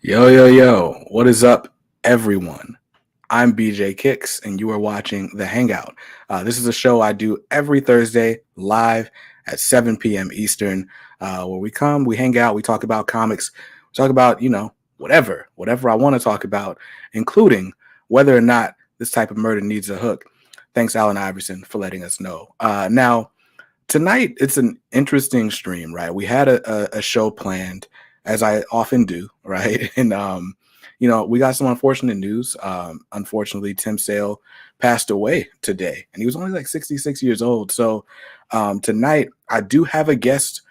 Yo, yo, yo, what is up, everyone? I'm BJ Kicks, and you are watching The Hangout. This is a show I do every Thursday live at 7 p.m. Eastern, where we hang out, we talk about comics, we talk about, whatever I want to talk about, including whether or not this type of murder needs a hook. Thanks, Alan Iverson, for letting us know. Now, tonight, it's an interesting stream, right? We had a show planned, as I often do, right? And we got some unfortunate news. Unfortunately, Tim Sale passed away today, and he was only like 66 years old. So tonight, I do have a guest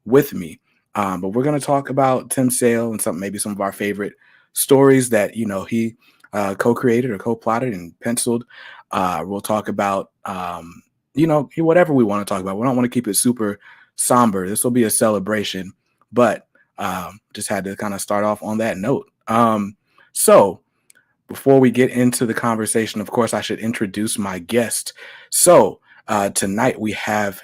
with me, but we're going to talk about Tim Sale and maybe some of our favorite stories that he co-created or co-plotted and penciled. We'll talk about whatever we want to talk about. We don't want to keep it super somber. This will be a celebration, but just had to kind of start off on that note. So before we get into the conversation, of course, I should introduce my guest. So tonight we have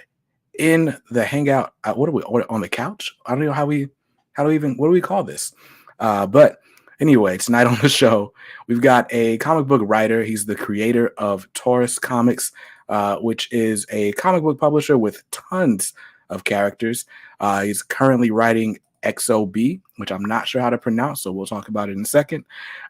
in the hangout. What on the couch? I don't know what do we call this? But anyway, tonight on the show, we've got a comic book writer. He's the creator of Taurus Comics, which is a comic book publisher with tons of characters. He's currently writing XOB, which I'm not sure how to pronounce, so we'll talk about it in a second.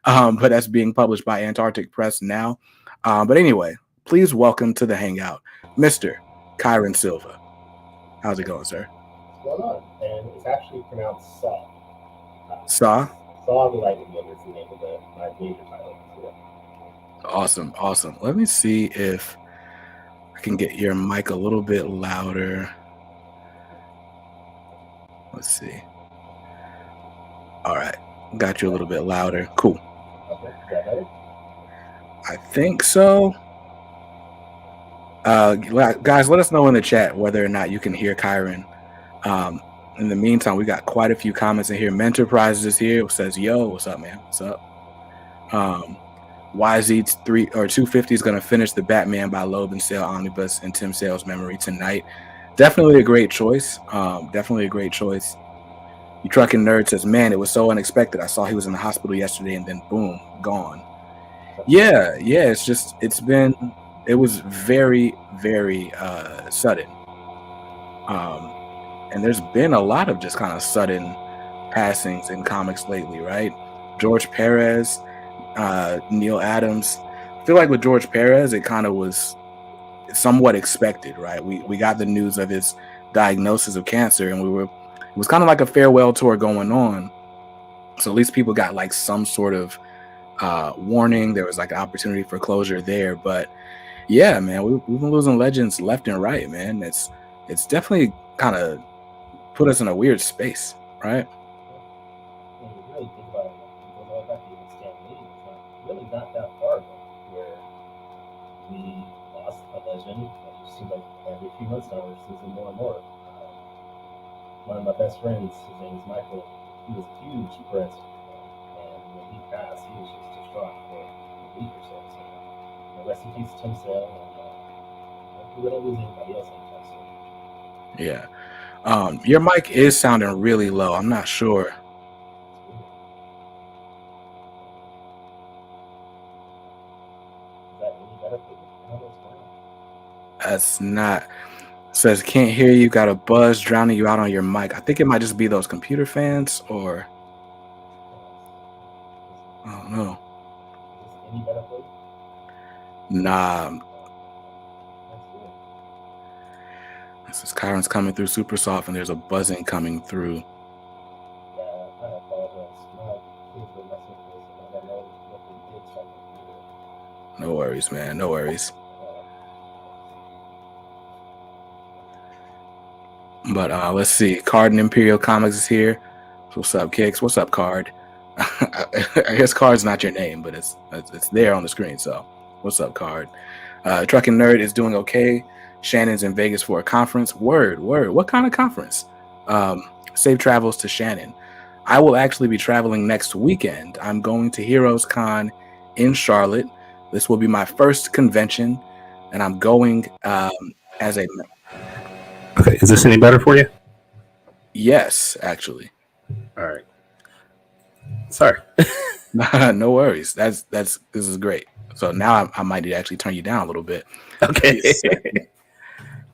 But that's being published by Antarctic Press now. But anyway, please welcome to the hangout, Mr. Kyrun Silva. How's it going, sir? What's going on? And it's actually pronounced Saw. Saw? Saw the Lightning Wonder is the name of my major title. Awesome. Let me see if I can get your mic a little bit louder. Let's see. All right. Got you a little bit louder. Cool. Okay. Is that better? I think so. Guys, let us know in the chat whether or not you can hear Kyrun. In the meantime, we got quite a few comments in here. Mentor Prizes is here. It says, yo, what's up, man? What's up? YZ 250 is going to finish the Batman by Loeb and Sale Omnibus in Tim Sale's memory tonight. Definitely a great choice. You Trucking Nerd says, man, it was so unexpected. I saw he was in the hospital yesterday and then boom, gone. Yeah. It was very, very sudden. And there's been a lot of just kind of sudden passings in comics lately, right? George Perez, Neil Adams. I feel like with George Perez, it kind of was somewhat expected, right? We got the news of his diagnosis of cancer, and it was kind of like a farewell tour going on. So at least people got like some sort of warning. There was like an opportunity for closure there. But yeah, man, we've been losing legends left and right, man. It's definitely kind of put us in a weird space, right? When you really think about it, going all back to even Stan Lee, it's really not that far ago where we lost a legend. It just seems like every few months now we're losing more and more. One of my best friends, his name is Michael, he was a huge Prince fan, and when he passed, he was just distraught for a week or so. So, rest in peace, Tim Sale, and we don't lose anybody else anytime soon. Yeah. Your mic is sounding really low. I'm not sure. Is that any better for you? That's not. Says can't hear you. Got a buzz drowning you out on your mic. I think it might just be those computer fans, or I don't know. Is this any better for you? Nah. This is Kyruns coming through super soft, and there's a buzzing coming through. Yeah, I apologize. My kids were messing with this, and I know what they did something. No worries, man. No worries. But let's see. Card and Imperial Comics is here. What's up, Kicks? What's up, Card? I guess Card's not your name, but it's there on the screen. So what's up, Card? Trucking Nerd is doing okay. Shannon's in Vegas for a conference. Word. What kind of conference? Safe travels to Shannon. I will actually be traveling next weekend. I'm going to Heroes Con in Charlotte. This will be my first convention, and I'm going as a... Okay, is this any better for you? Yes, actually. All right. Sorry. No worries. This is great. So now I might need to actually turn you down a little bit. Okay.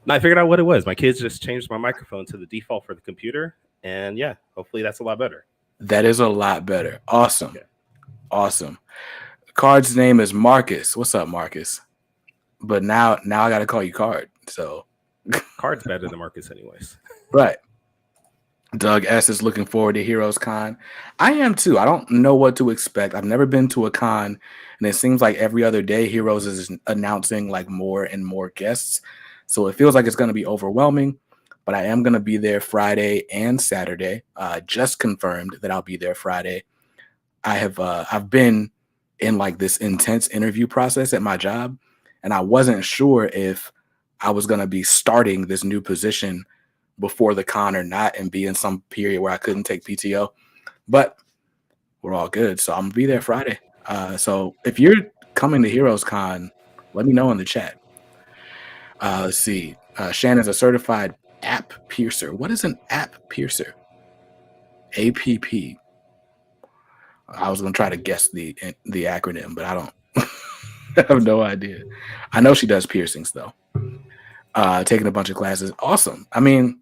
No, I figured out what it was. My kids just changed my microphone to the default for the computer, and yeah, hopefully that's a lot better. That is a lot better. Awesome. Okay. Awesome. Card's name is Marcus. What's up, Marcus? But now I got to call you Card. So Card's better than Marcus anyways. right. Doug S is looking forward to Heroes Con. I am too. I don't know what to expect. I've never been to a con, and it seems like every other day Heroes is announcing like more and more guests. So it feels like it's going to be overwhelming, but I am going to be there Friday and Saturday. Just confirmed that I'll be there Friday. I've been in like this intense interview process at my job, and I wasn't sure if I was going to be starting this new position before the con or not, and be in some period where I couldn't take PTO, but we're all good. So I'm gonna be there Friday. So if you're coming to Heroes Con, let me know in the chat. Let's see. Shannon's a certified app piercer. What is an app piercer? APP. I was gonna try to guess the acronym, but I don't. I have no idea. I know she does piercings though. Taking a bunch of classes. Awesome. I mean,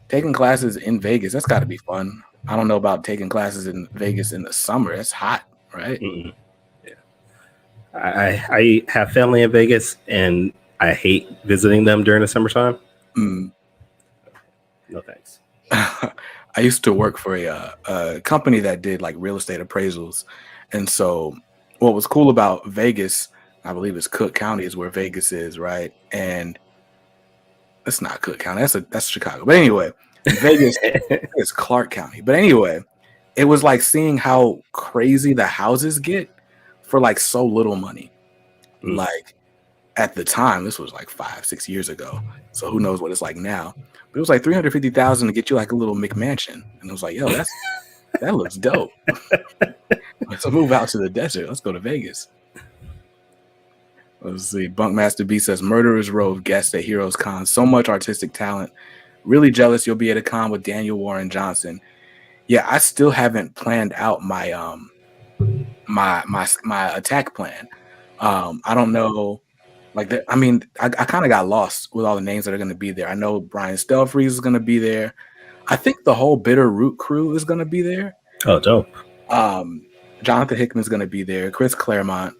taking classes in Vegas, that's got to be fun. I don't know about taking classes in Vegas in the summer. It's hot, right? Mm-mm. Yeah. I have family in Vegas, and I hate visiting them during the summertime. Mm. No thanks. I used to work for a company that did like real estate appraisals. And so what was cool about Vegas, I believe it's Cook County is where Vegas is, right? And it's not Cook County. That's Chicago. But anyway, Vegas is Clark County. But anyway, it was like seeing how crazy the houses get for like so little money. Like at the time, this was like 5-6 years ago. So who knows what it's like now? But it was like $350,000 to get you like a little McMansion. And it was like, yo, that looks dope. Let's move out to the desert. Let's go to Vegas. Let's see. Bunkmaster B says Murderers Row of guests at Heroes Con. So much artistic talent. Really jealous you'll be at a con with Daniel Warren Johnson. Yeah, I still haven't planned out my my attack plan. I don't know. Like that. I mean, I kind of got lost with all the names that are going to be there. I know Brian Stelfreeze is going to be there. I think the whole Bitter Root crew is going to be there. Oh, dope. Jonathan Hickman's going to be there. Chris Claremont.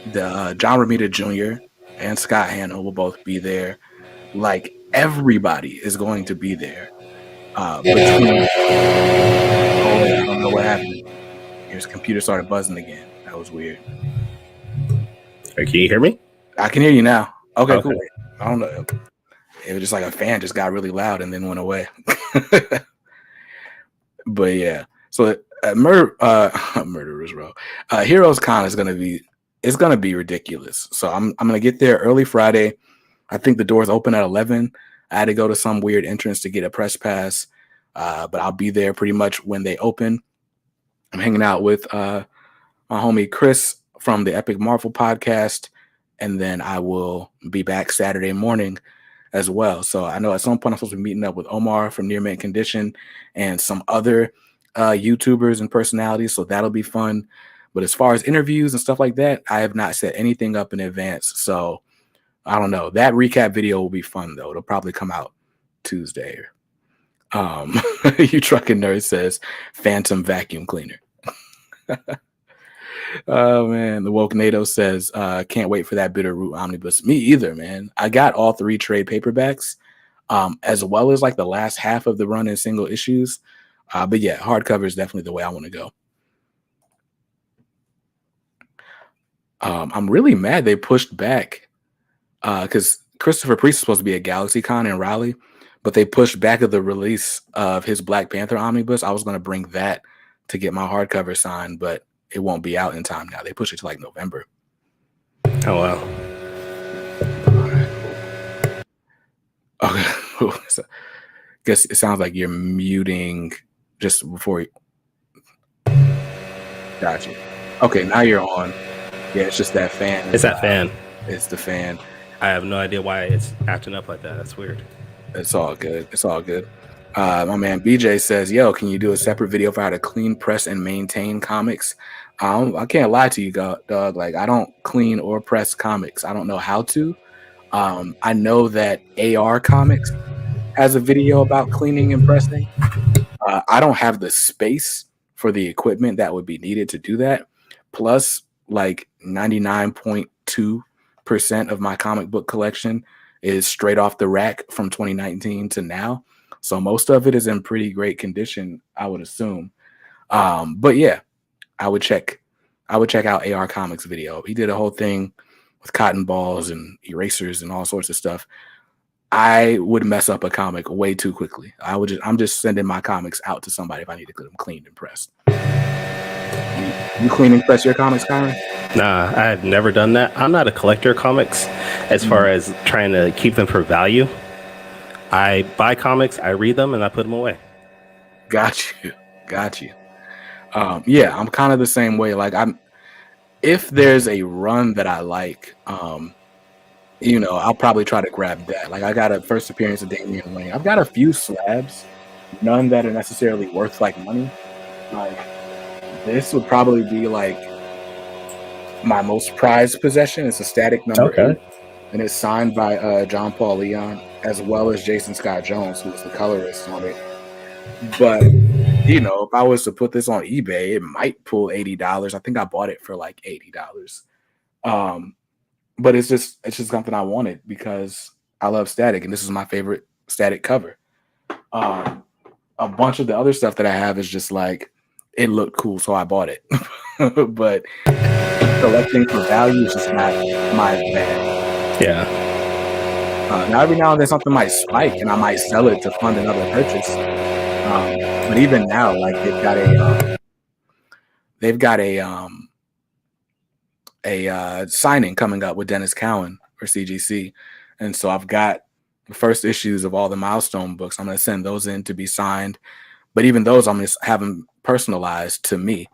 The John Romita Jr. and Scott Hanna will both be there. Like everybody is going to be there. I don't know what happened. His computer started buzzing again. That was weird. Hey, can you hear me? I can hear you now. Okay, cool. I don't know. It was just like a fan just got really loud and then went away. But yeah, so Murderers Row, Heroes Con is gonna be ridiculous. So I'm gonna get there early Friday. I think the doors open at 11. I had to go to some weird entrance to get a press pass, but I'll be there pretty much when they open. I'm hanging out with my homie Chris from the Epic Marvel podcast, and then I will be back Saturday morning as well. So I know at some point I'm supposed to be meeting up with Omar from Near Mint Condition and some other YouTubers and personalities, so that'll be fun. But as far as interviews and stuff like that, I have not set anything up in advance. So I don't know. That recap video will be fun, though. It'll probably come out Tuesday. You Truckin' Nerd says Phantom Vacuum Cleaner. Oh, man. The Woke NATO says, can't wait for that Bitter Root Omnibus. Me either, man. I got all 3 trade paperbacks, as well as like the last half of the run in single issues. But yeah, hardcover is definitely the way I want to go. I'm really mad they pushed back because Christopher Priest is supposed to be at GalaxyCon in Raleigh, but they pushed back the release of his Black Panther omnibus. I was going to bring that to get my hardcover signed, but it won't be out in time now. They pushed it to like November. Oh, wow. Okay. So, guess it sounds like you're muting just before you. Gotcha. Okay, now you're on. Yeah, it's just that fan. It's that fan. It's the fan. I have no idea why it's acting up like that. That's weird. It's all good. It's all good. My man BJ says, "Yo, can you do a separate video for how to clean, press, and maintain comics?" I can't lie to you, dog. Like, I don't clean or press comics. I don't know how to. I know that AR Comics has a video about cleaning and pressing. I don't have the space for the equipment that would be needed to do that. Plus, like 99.2% of my comic book collection is straight off the rack from 2019 to now. So most of it is in pretty great condition, I would assume. But yeah, I would check out AR Comics video. He did a whole thing with cotton balls and erasers and all sorts of stuff. I would mess up a comic way too quickly. I'm just sending my comics out to somebody if I need to get them cleaned and pressed. You clean and press your comics, Kyrun? Nah, I've never done that. I'm not a collector of comics as far as trying to keep them for value. I buy comics, I read them, and I put them away. Got you. Yeah, I'm kind of the same way. Like, if there's a run that I like, I'll probably try to grab that. Like, I got a first appearance of Damian Wayne. I've got a few slabs, none that are necessarily worth like money. Like, this would probably be like my most prized possession. It's a static number 8, and it's signed by John Paul Leon as well as Jason Scott Jones, who's the colorist on it. But if I was to put this on eBay, it might pull $80. I think I bought it for like $80. But it's just something I wanted because I love static, and this is my favorite static cover. A bunch of the other stuff that I have is just like, it looked cool, so I bought it. But collecting for value is just not my bag. Yeah. Now every now and then something might spike, and I might sell it to fund another purchase. But even now, like, they've got a signing coming up with Dennis Cowan for CGC, and so I've got the first issues of all the Milestone books. I'm going to send those in to be signed, but even those I'm going to have them personalized to me.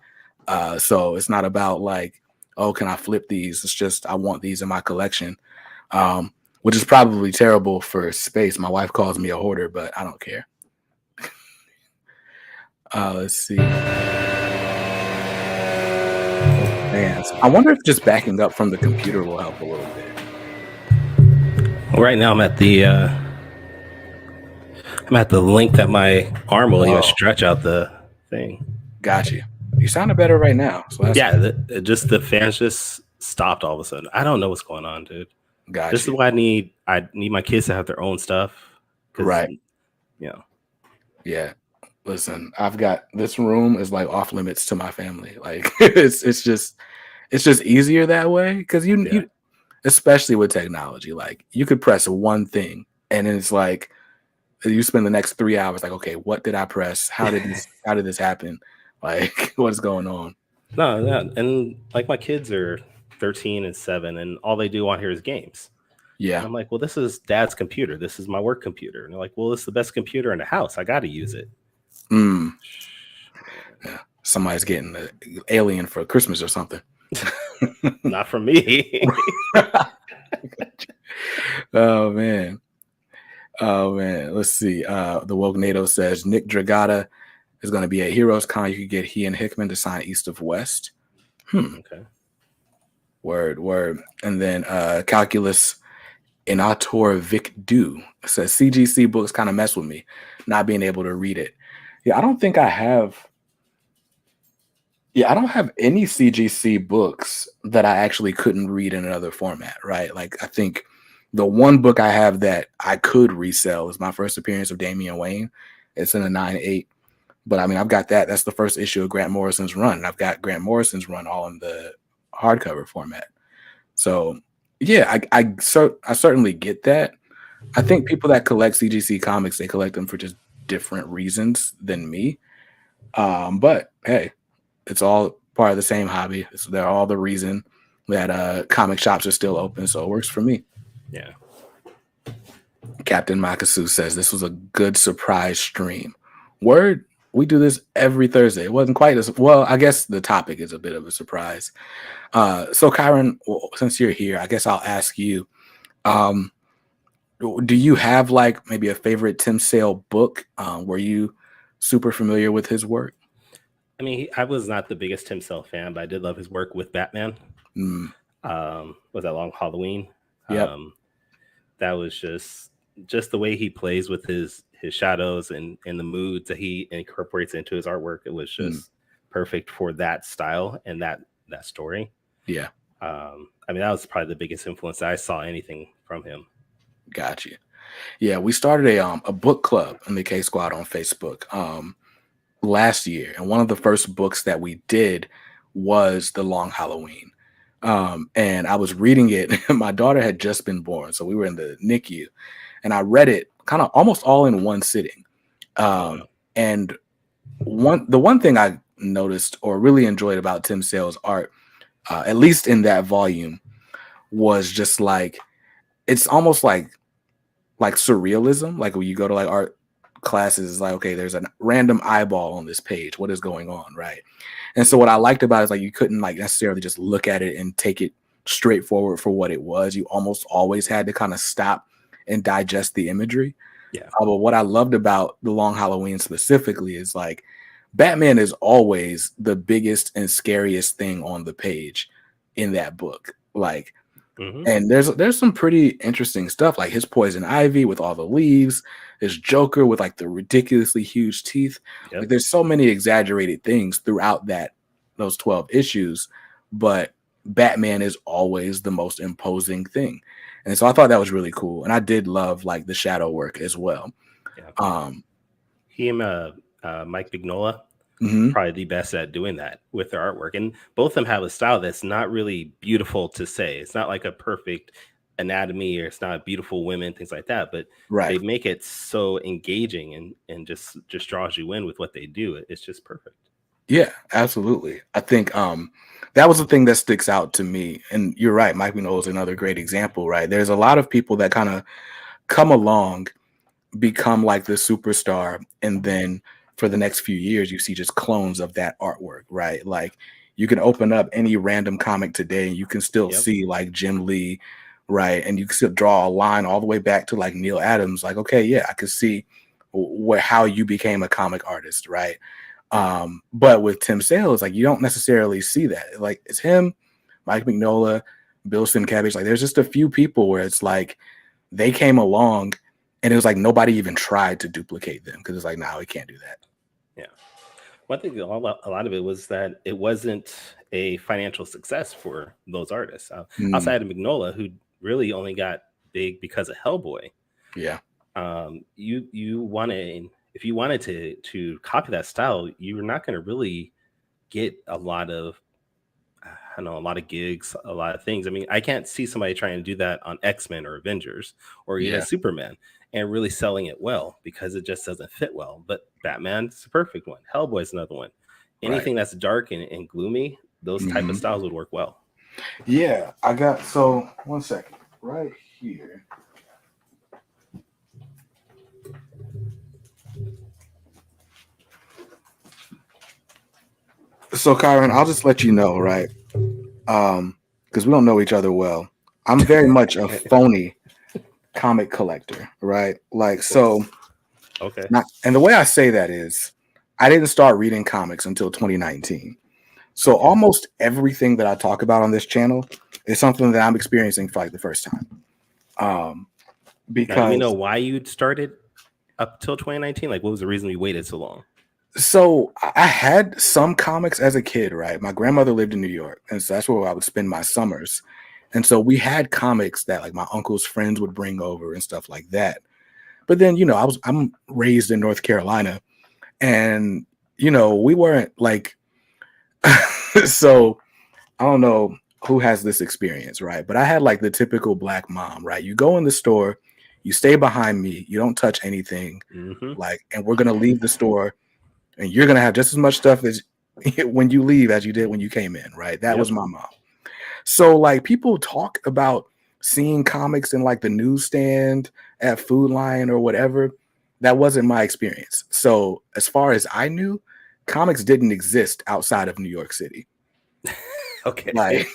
So it's not about like, oh, can I flip these? It's just I want these in my collection, which is probably terrible for space. My wife calls me a hoarder, but I don't care. Let's see. Man, I wonder if just backing up from the computer will help a little bit. Right now, I'm at the link that my arm will even stretch out the thing. Got you. You sounded better right now. So the fans just stopped all of a sudden. I don't know what's going on, dude. Got This is why I need my kids to have their own stuff. Right. Yeah. Listen, I've got this room is like off limits to my family. Like it's just easier that way because you especially with technology, like you could press one thing and it's like you spend the next 3 hours like, okay, what did I press? How did this happen? Like, what's going on? No, and like my kids are 13 and 7, and all they do on here is games. Yeah. And I'm like, well, this is Dad's computer. This is my work computer. And they're like, well, it's the best computer in the house. I got to use it. Yeah. Somebody's getting an alien for Christmas or something. Not from me. Oh man. Let's see. The Woke NATO says Nick Dragata is going to be at Heroes Con. You could get he and Hickman to sign East of West. Okay. Word. And then Calculus Inator Vic Du says CGC books kind of mess with me, not being able to read it. Yeah, I don't think I have. Yeah, I don't have any CGC books that I actually couldn't read in another format, right? Like, I think the one book I have that I could resell is my first appearance of Damian Wayne. It's in a 9/8. But I mean, I've got that. That's the first issue of Grant Morrison's run. And I've got Grant Morrison's run all in the hardcover format. So, yeah, I certainly get that. I think people that collect CGC comics, they collect them for just different reasons than me. But hey, it's all part of the same hobby. They're all the reason that comic shops are still open. So it works for me. Yeah. Captain Makasu says this was a good surprise stream. Word, we do this every Thursday. It wasn't quite as well. I guess the topic is a bit of a surprise. So Kyrun, since you're here, I guess I'll ask you. Do you have like maybe a favorite Tim Sale book? Were you super familiar with his work? I mean, I was not the biggest Tim Cell fan, but I did love his work with Batman. Mm, Was that Long Halloween? yep. Um, that was just the way he plays with his shadows and the moods that he incorporates into his artwork. It was Mm, just perfect for that style and that story. yeah. I mean, that was probably the biggest influence that I saw anything from him. Got you. Yeah, we started a book club in the K Squad on Facebook last year, and one of the first books that we did was The Long Halloween. And I was reading it. My daughter had just been born, so we were in the NICU, and I read it kind of almost all in one sitting. Oh Um, wow. and the one thing I noticed or really enjoyed about Tim Sale's art, at least in that volume, was just like it's almost like surrealism. Like when you go to like art classes, it's like, okay, there's a random eyeball on this page. What is going on, right? And so what I liked about it is like you couldn't like necessarily just look at it and take it straightforward for what it was. You almost always had to kind of stop and digest the imagery. Yeah. But what I loved about the Long Halloween specifically is like Batman is always the biggest and scariest thing on the page in that book. Like, Hmm. and there's some pretty interesting stuff, like his poison ivy with all the leaves, his Joker with like the ridiculously huge teeth. Like Yep. there's so many exaggerated things throughout those 12 issues, but Batman is always the most imposing thing. And so I thought that was really cool. And I did love like the shadow work as well. Yeah. Um He and Mike Mignola mhm, probably the best at doing that with their artwork. And both of them have a style that's not really beautiful to say. It's not like a perfect anatomy or it's not beautiful women, things like that. But right. they make it so engaging and just draws you in with what they do. It's just perfect. Yeah, absolutely. I think that was the thing that sticks out to me. And you're right, Mike Mignola is another great example, right? There's a lot of people that kind of come along, become like the superstar, and then for the next few years you see just clones of that artwork, right? Like you can open up any random comic today and you can still Yep. see like Jim Lee, right? And you can still draw a line all the way back to like Neil Adams, like, okay, yeah, I could see where how you became a comic artist, right? But with Tim Sale, it's like you don't necessarily see that. Like it's him, Mike Mignola, Bill Sienkiewicz. Like there's just a few people where it's like they came along and it was like nobody even tried to duplicate them because it's like, no, we can't do that. Yeah. One thing, a lot of it was that it wasn't a financial success for those artists. Mm, Outside of Mignola, who really only got big because of Hellboy. yeah, You wanted, if you wanted to copy that style, you're not going to really get a lot of, I don't know, a lot of gigs, a lot of things. I mean, I can't see somebody trying to do that on X-Men or Avengers or even yeah, Superman and really selling it well because it just doesn't fit well. But Batman's the perfect one. Hellboy's another one. right. Anything that's dark and gloomy, those type of Mhm. styles would work well. Yeah, I got so 1 second right here. So Kyron, I'll just let you know, right? Because we don't know each other well. I'm very much a phony comic collector, right? Like so. Okay. Not, and the way I say that is, I didn't start reading comics until 2019. So Okay. almost everything that I talk about on this channel is something that I'm experiencing for like the first time. Um, Now, do we know because why you started up till 2019? Like, what was the reason we waited so long? so I had some comics as a kid, right? My grandmother lived in New York, and so that's where I would spend my summers. And so we had comics that like my uncle's friends would bring over and stuff like that. But then, I'm raised in North Carolina, and we weren't like so I don't know who has this experience, right? But I had like the typical black mom, right? You go in the store, you stay behind me, you don't touch anything, Hmm. like, and we're gonna leave the store, and you're gonna have just as much stuff as when you leave as you did when you came in, right? That was Yep. my mom. So like people talk about seeing comics in like the newsstand at Food Lion or whatever. That wasn't my experience. So as far as I knew, comics didn't exist outside of New York City. Okay. Like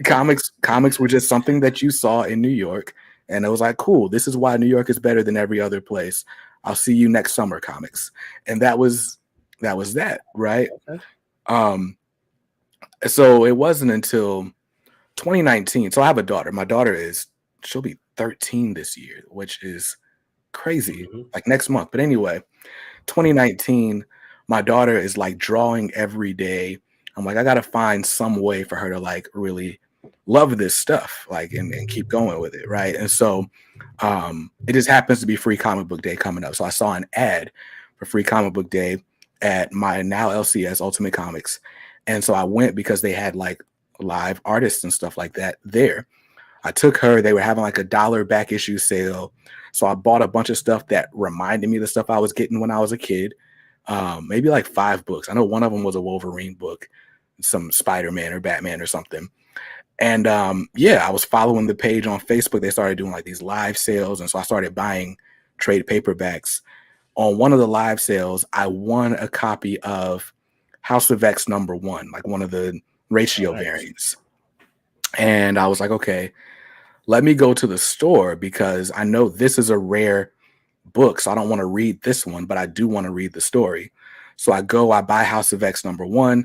comics were just something that you saw in New York, And it was like, cool, this is why New York is better than every other place. I'll see you next summer, comics. And that was that, right? Okay. So it wasn't until 2019. So I have a daughter. My daughter she'll be 13 this year, which is crazy, like next month. But anyway, 2019, my daughter is like drawing every day. I'm like, I gotta find some way for her to like really love this stuff, like and keep going with it, right? And so it just happens to be Free Comic Book Day coming up. So I saw an ad for Free Comic Book Day at my now LCS Ultimate Comics. And so I went because they had like live artists and stuff like that there. I took her, they were having like $1 back issue sale. So I bought a bunch of stuff that reminded me of the stuff I was getting when I was a kid. Maybe like 5 books. I know one of them was a Wolverine book, some Spider-Man or Batman or something. And I was following the page on Facebook. They started doing like these live sales. And so I started buying trade paperbacks. On one of the live sales, I won a copy of House of X #1, like one of the ratio variants. And I was like, okay, let me go to the store because I know this is a rare book. So I don't want to read this one, but I do want to read the story. So I buy House of X #1.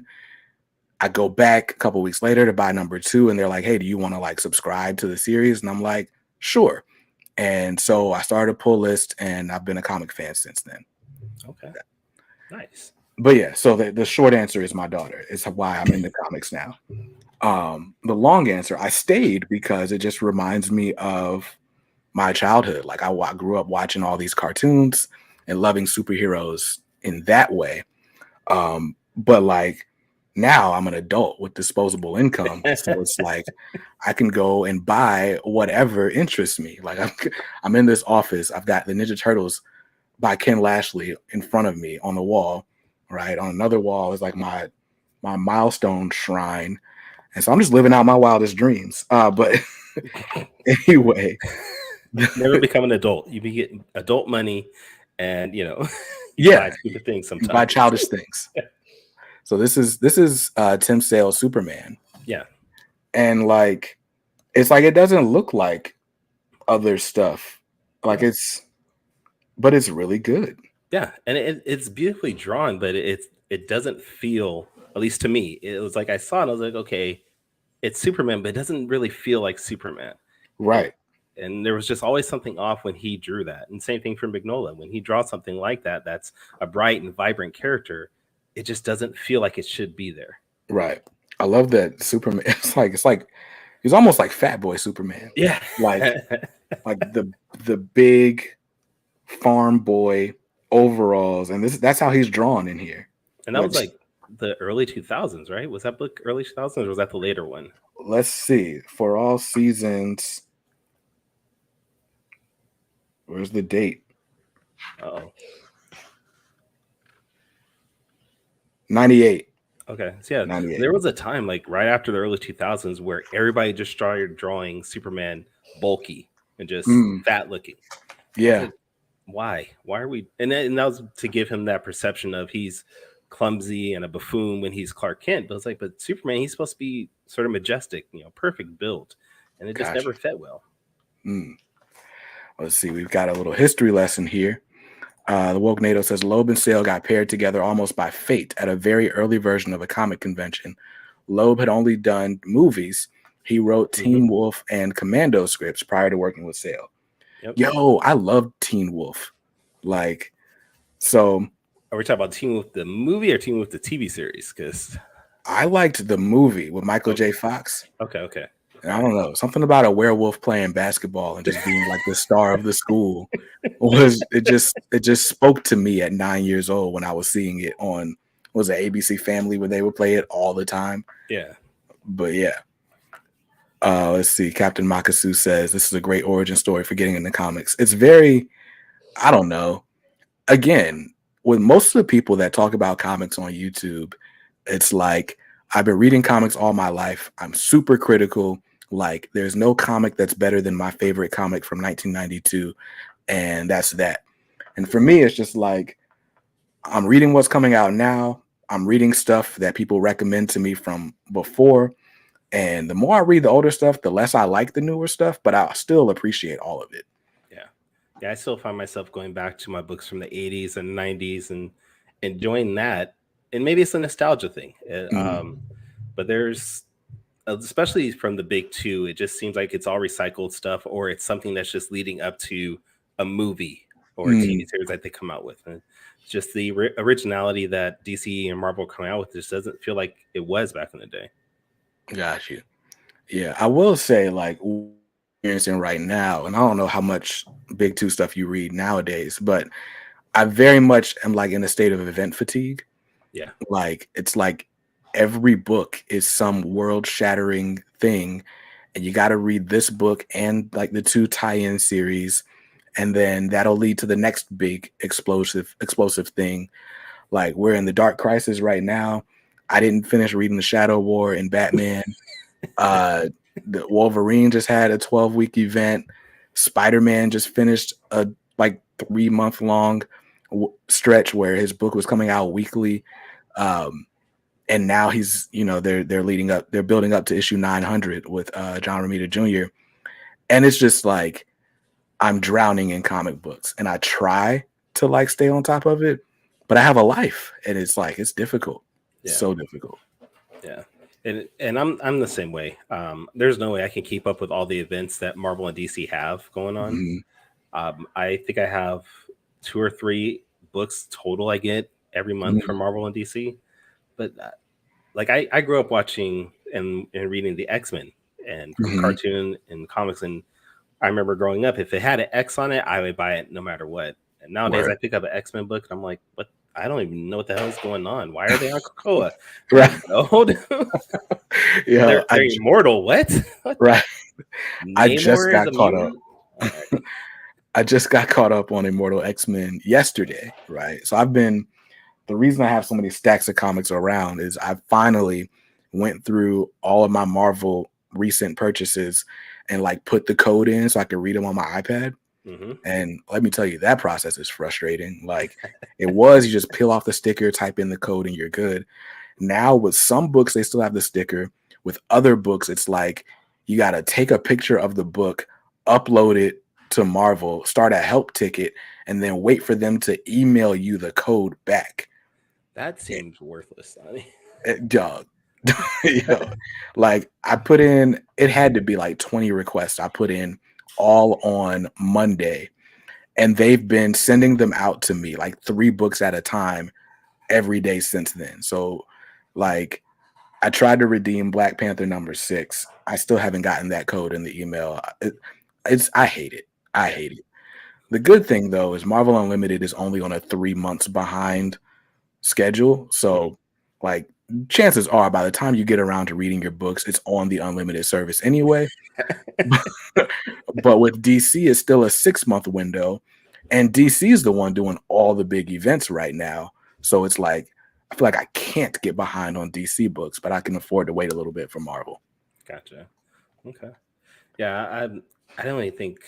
I go back a couple weeks later to buy #2, and they're like, hey, do you want to like subscribe to the series? And I'm like, sure. And so I started a pull list, and I've been a comic fan since then. Okay. Nice. But yeah, so the short answer is my daughter. It's why I'm in the comics now. The long answer, I stayed because it just reminds me of my childhood. Like I grew up watching all these cartoons and loving superheroes in that way. But like now I'm an adult with disposable income. So it's like I can go and buy whatever interests me. Like I'm in this office. I've got the Ninja Turtles by Ken Lashley in front of me on the wall, right? On another wall is like my milestone shrine. And so I'm just living out my wildest dreams. But anyway. Never become an adult. You be getting adult money and, you buy stupid things sometimes. Buy childish things. So this is Tim Sale's Superman. Yeah. And like, it's like, it doesn't look like other stuff. Like but it's really good. Yeah. And it's beautifully drawn, but it doesn't feel, at least to me, it was like I saw it and I was like, okay, it's Superman, but it doesn't really feel like Superman. Right. And there was just always something off when he drew that. And same thing for Mignola. When he draws something like that, that's a bright and vibrant character, it just doesn't feel like it should be there. Right. I love that Superman. It's like he's almost like Fat Boy Superman. Yeah. Like the big farm boy overalls, and that's how he's drawn in here. And that was like the early 2000s, right? Was that book early 2000s or was that the later one? Let's see. For All Seasons. Where's the date? 98. Okay. So yeah, 98. There was a time like right after the early 2000s where everybody just started drawing Superman bulky and just fat looking. Yeah. Like, why are we? And that was to give him that perception of he's clumsy and a buffoon when he's Clark Kent. But it's like, but Superman, he's supposed to be sort of majestic, perfect build, and it just never fit well. Let's see. We've got a little history lesson here. The Woke NATO says Loeb and Sale got paired together almost by fate at a very early version of a comic convention. Loeb had only done movies. He wrote Teen Wolf and Commando scripts prior to working with Sale. Yep. Yo, I loved Teen Wolf. Like, so. Are we talking about Teen Wolf the movie or Teen Wolf the TV series? Because I liked the movie with Michael J. Fox. Okay. And I don't know, something about a werewolf playing basketball and just being like the star of the school it just spoke to me at 9 years old when I was seeing it on ABC Family where they would play it all the time. Yeah. But yeah. Let's see. Captain Makasu says this is a great origin story for getting into comics. It's very, I don't know. Again, with most of the people that talk about comics on YouTube, it's like I've been reading comics all my life. I'm super critical. Like, there's no comic that's better than my favorite comic from 1992, and that's that. And for me, it's just like I'm reading what's coming out now. I'm reading stuff that people recommend to me from before. And the more I read the older stuff, the less I like the newer stuff, but I still appreciate all of it. Yeah. Yeah, I still find myself going back to my books from the 80s and 90s and enjoying that. And maybe it's a nostalgia thing. But there's, especially from the big two, it just seems like it's all recycled stuff, or it's something that's just leading up to a movie or a TV series that they come out with. And just the originality that DC and Marvel come out with just doesn't feel like it was back in the day. Got you. Yeah, I will say, like, experiencing right now, and I don't know how much big two stuff you read nowadays, but I very much am like in a state of event fatigue. Yeah. Like, it's like every book is some world shattering thing, and you got to read this book and like the two tie-in series, and then that'll lead to the next big explosive thing. Like, we're in the Dark Crisis right now. I didn't finish reading the Shadow War and Batman. The Wolverine just had a 12-week event. Spider-Man just finished a like 3-month long stretch where his book was coming out weekly. And now he's, they're building up to issue 900 with John Romita Jr. And it's just like I'm drowning in comic books, and I try to like stay on top of it, but I have a life, and it's like it's difficult. Yeah. So difficult. Yeah. And I'm the same way. There's no way I can keep up with all the events that Marvel and DC have going on. Mm-hmm. I think I have 2 or 3 books total I get every month from Marvel and DC. But like I grew up watching and reading the X-Men and from cartoon and comics, and I remember growing up, if it had an X on it, I would buy it no matter what. And nowadays I pick up an X-Men book and I'm like, what? I don't even know what the hell is going on. Why are they on Krakoa? Right. They're immortal. What? Right. I just got caught up. Right. I just got caught up on Immortal X-Men yesterday, right? So the reason I have so many stacks of comics around is I finally went through all of my Marvel recent purchases and like put the code in so I could read them on my iPad. And let me tell you, that process is frustrating. Like you just peel off the sticker, type in the code, and you're good. Now with some books, they still have the sticker. With other books, it's like you got to take a picture of the book, upload it to Marvel, start a help ticket, and then wait for them to email you the code back. That seems worthless, Sonny. Dog. Like I put in, it had to be like 20 requests. I put in all on Monday, and they've been sending them out to me like 3 books at a time every day since then. So like I tried to redeem Black Panther #6. I still haven't gotten that code in the email. I hate it. I hate it. The good thing though is Marvel Unlimited is only on a 3 months behind schedule. So like chances are by the time you get around to reading your books, it's on the unlimited service anyway. But with DC, it's still a 6-month window, and DC is the one doing all the big events right now. So it's like I feel like I can't get behind on DC books, but I can afford to wait a little bit for Marvel. Gotcha. Okay. Yeah, I don't really think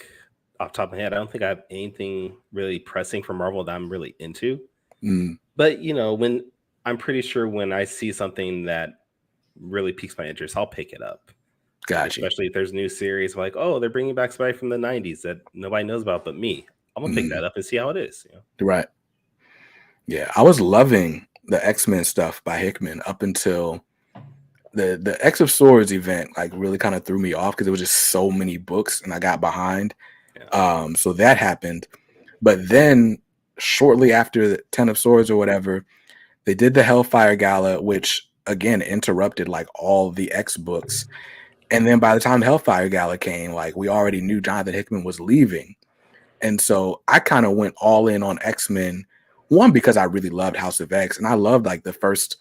off the top of my head, I don't think I have anything really pressing for Marvel that I'm really into. But when I'm pretty sure when I see something that really piques my interest, I'll pick it up. Gotcha. Especially if there's a new series like, oh, they're bringing back somebody from the 90s that nobody knows about but me. I'm gonna pick that up and see how it is. Right. Yeah, I was loving the X-Men stuff by Hickman up until the X of Swords event. Like really kind of threw me off because it was just so many books and I got behind. So that happened, but then shortly after the 10 of Swords or whatever, they did the Hellfire Gala, which again interrupted like all the X books. And then by the time the Hellfire Gala came, like we already knew Jonathan Hickman was leaving. And so I kind of went all in on X-Men. One, because I really loved House of X, and I loved like the first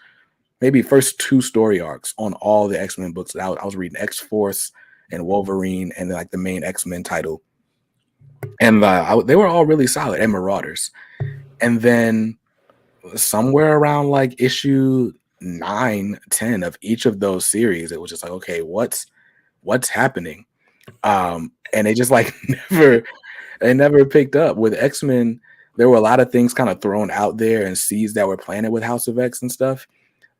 2 story arcs on all the X-Men books. I was reading X-Force and Wolverine and like the main X-Men title. And they were all really solid, and Marauders. And then somewhere around like issue 9, 10 of each of those series, it was just like, okay, what's happening? And they just like never picked up. With X-Men, there were a lot of things kind of thrown out there and seeds that were planted with House of X and stuff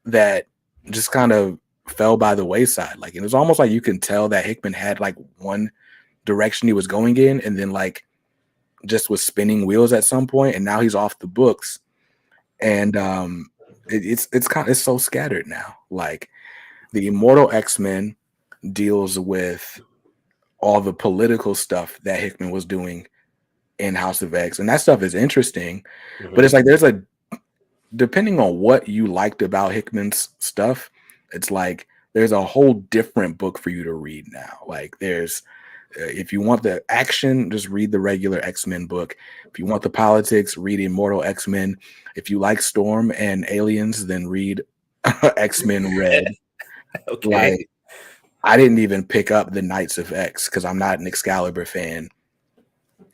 that just kind of fell by the wayside. Like it was almost like you can tell that Hickman had like one direction he was going in, and then like just was spinning wheels at some point, and now he's off the books. And it's so scattered now. Like the Immortal X-Men deals with all the political stuff that Hickman was doing in House of X, and that stuff is interesting. But it's like depending on what you liked about Hickman's stuff, it's like there's a whole different book for you to read now. Like there's if you want the action, just read the regular X-Men book. If you want the politics, read Immortal X-Men. If you like Storm and aliens, then read X-Men Red. Okay. Like I didn't even pick up the Knights of X because I'm not an Excalibur fan.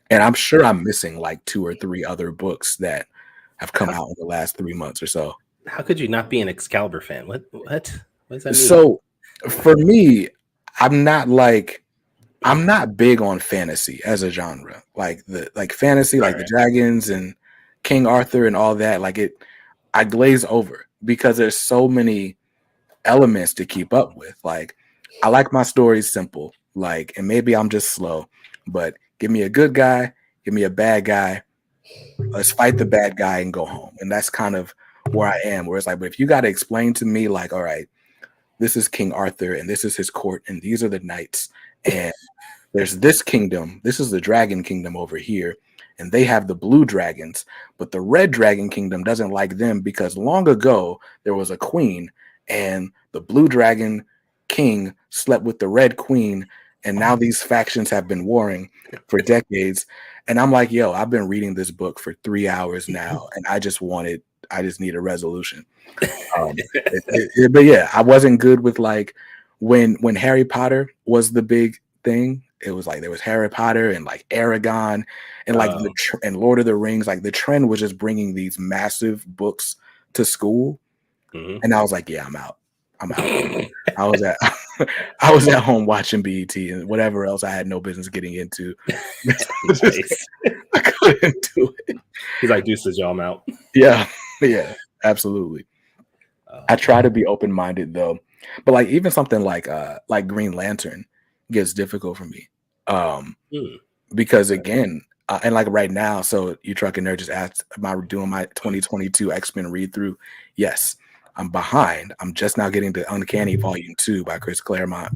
And I'm sure I'm missing like 2 or 3 other books that have come out in the last 3 months or so. How could you not be an Excalibur fan? What does that mean? So for me, I'm not big on fantasy as a genre. Like fantasy, like the dragons and King Arthur and all that. Like I glaze over because there's so many elements to keep up with. Like I like my stories simple. Like, and maybe I'm just slow, but give me a good guy, give me a bad guy. Let's fight the bad guy and go home. And that's kind of where I am. Where it's like, but if you got to explain to me, like, all right, this is King Arthur and this is his court and these are the knights and there's this kingdom. This is the dragon kingdom over here. And they have the blue dragons, but the red dragon kingdom doesn't like them because long ago there was a queen and the blue dragon king slept with the red queen. And now these factions have been warring for decades. And I'm like, yo, I've been reading this book for 3 hours now. And I just need a resolution. But yeah, I wasn't good with like when Harry Potter was the big thing. It was like there was Harry Potter and like Aragon and like and Lord of the Rings. Like the trend was just bringing these massive books to school, and I was like, yeah, I'm out. I was at home watching BET and whatever else I had no business getting into. I couldn't do it. He's like, deuces, y'all, I'm out. Yeah, absolutely. I try to be open-minded though, but like even something like Green Lantern gets difficult for me. Because again, and like right now, so you trucking nerd just asked, am I doing my 2022 X-Men read through? Yes, I'm behind. I'm just now getting to Uncanny Volume 2 by Chris Claremont.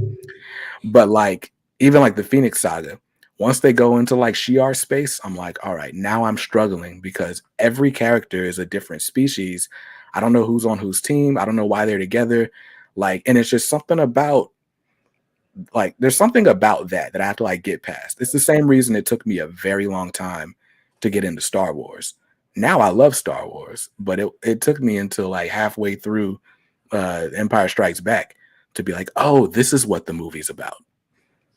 But like even like the Phoenix Saga, once they go into like Shi'ar space, I'm like, all right, now I'm struggling because every character is a different species. I don't know who's on whose team. I don't know why they're together. Like, and it's just something about like there's something about that I have to like get past. It's the same reason it took me a very long time to get into Star Wars. Now I love Star Wars, but it took me until like halfway through Empire Strikes Back to be like, oh, this is what the movie's about.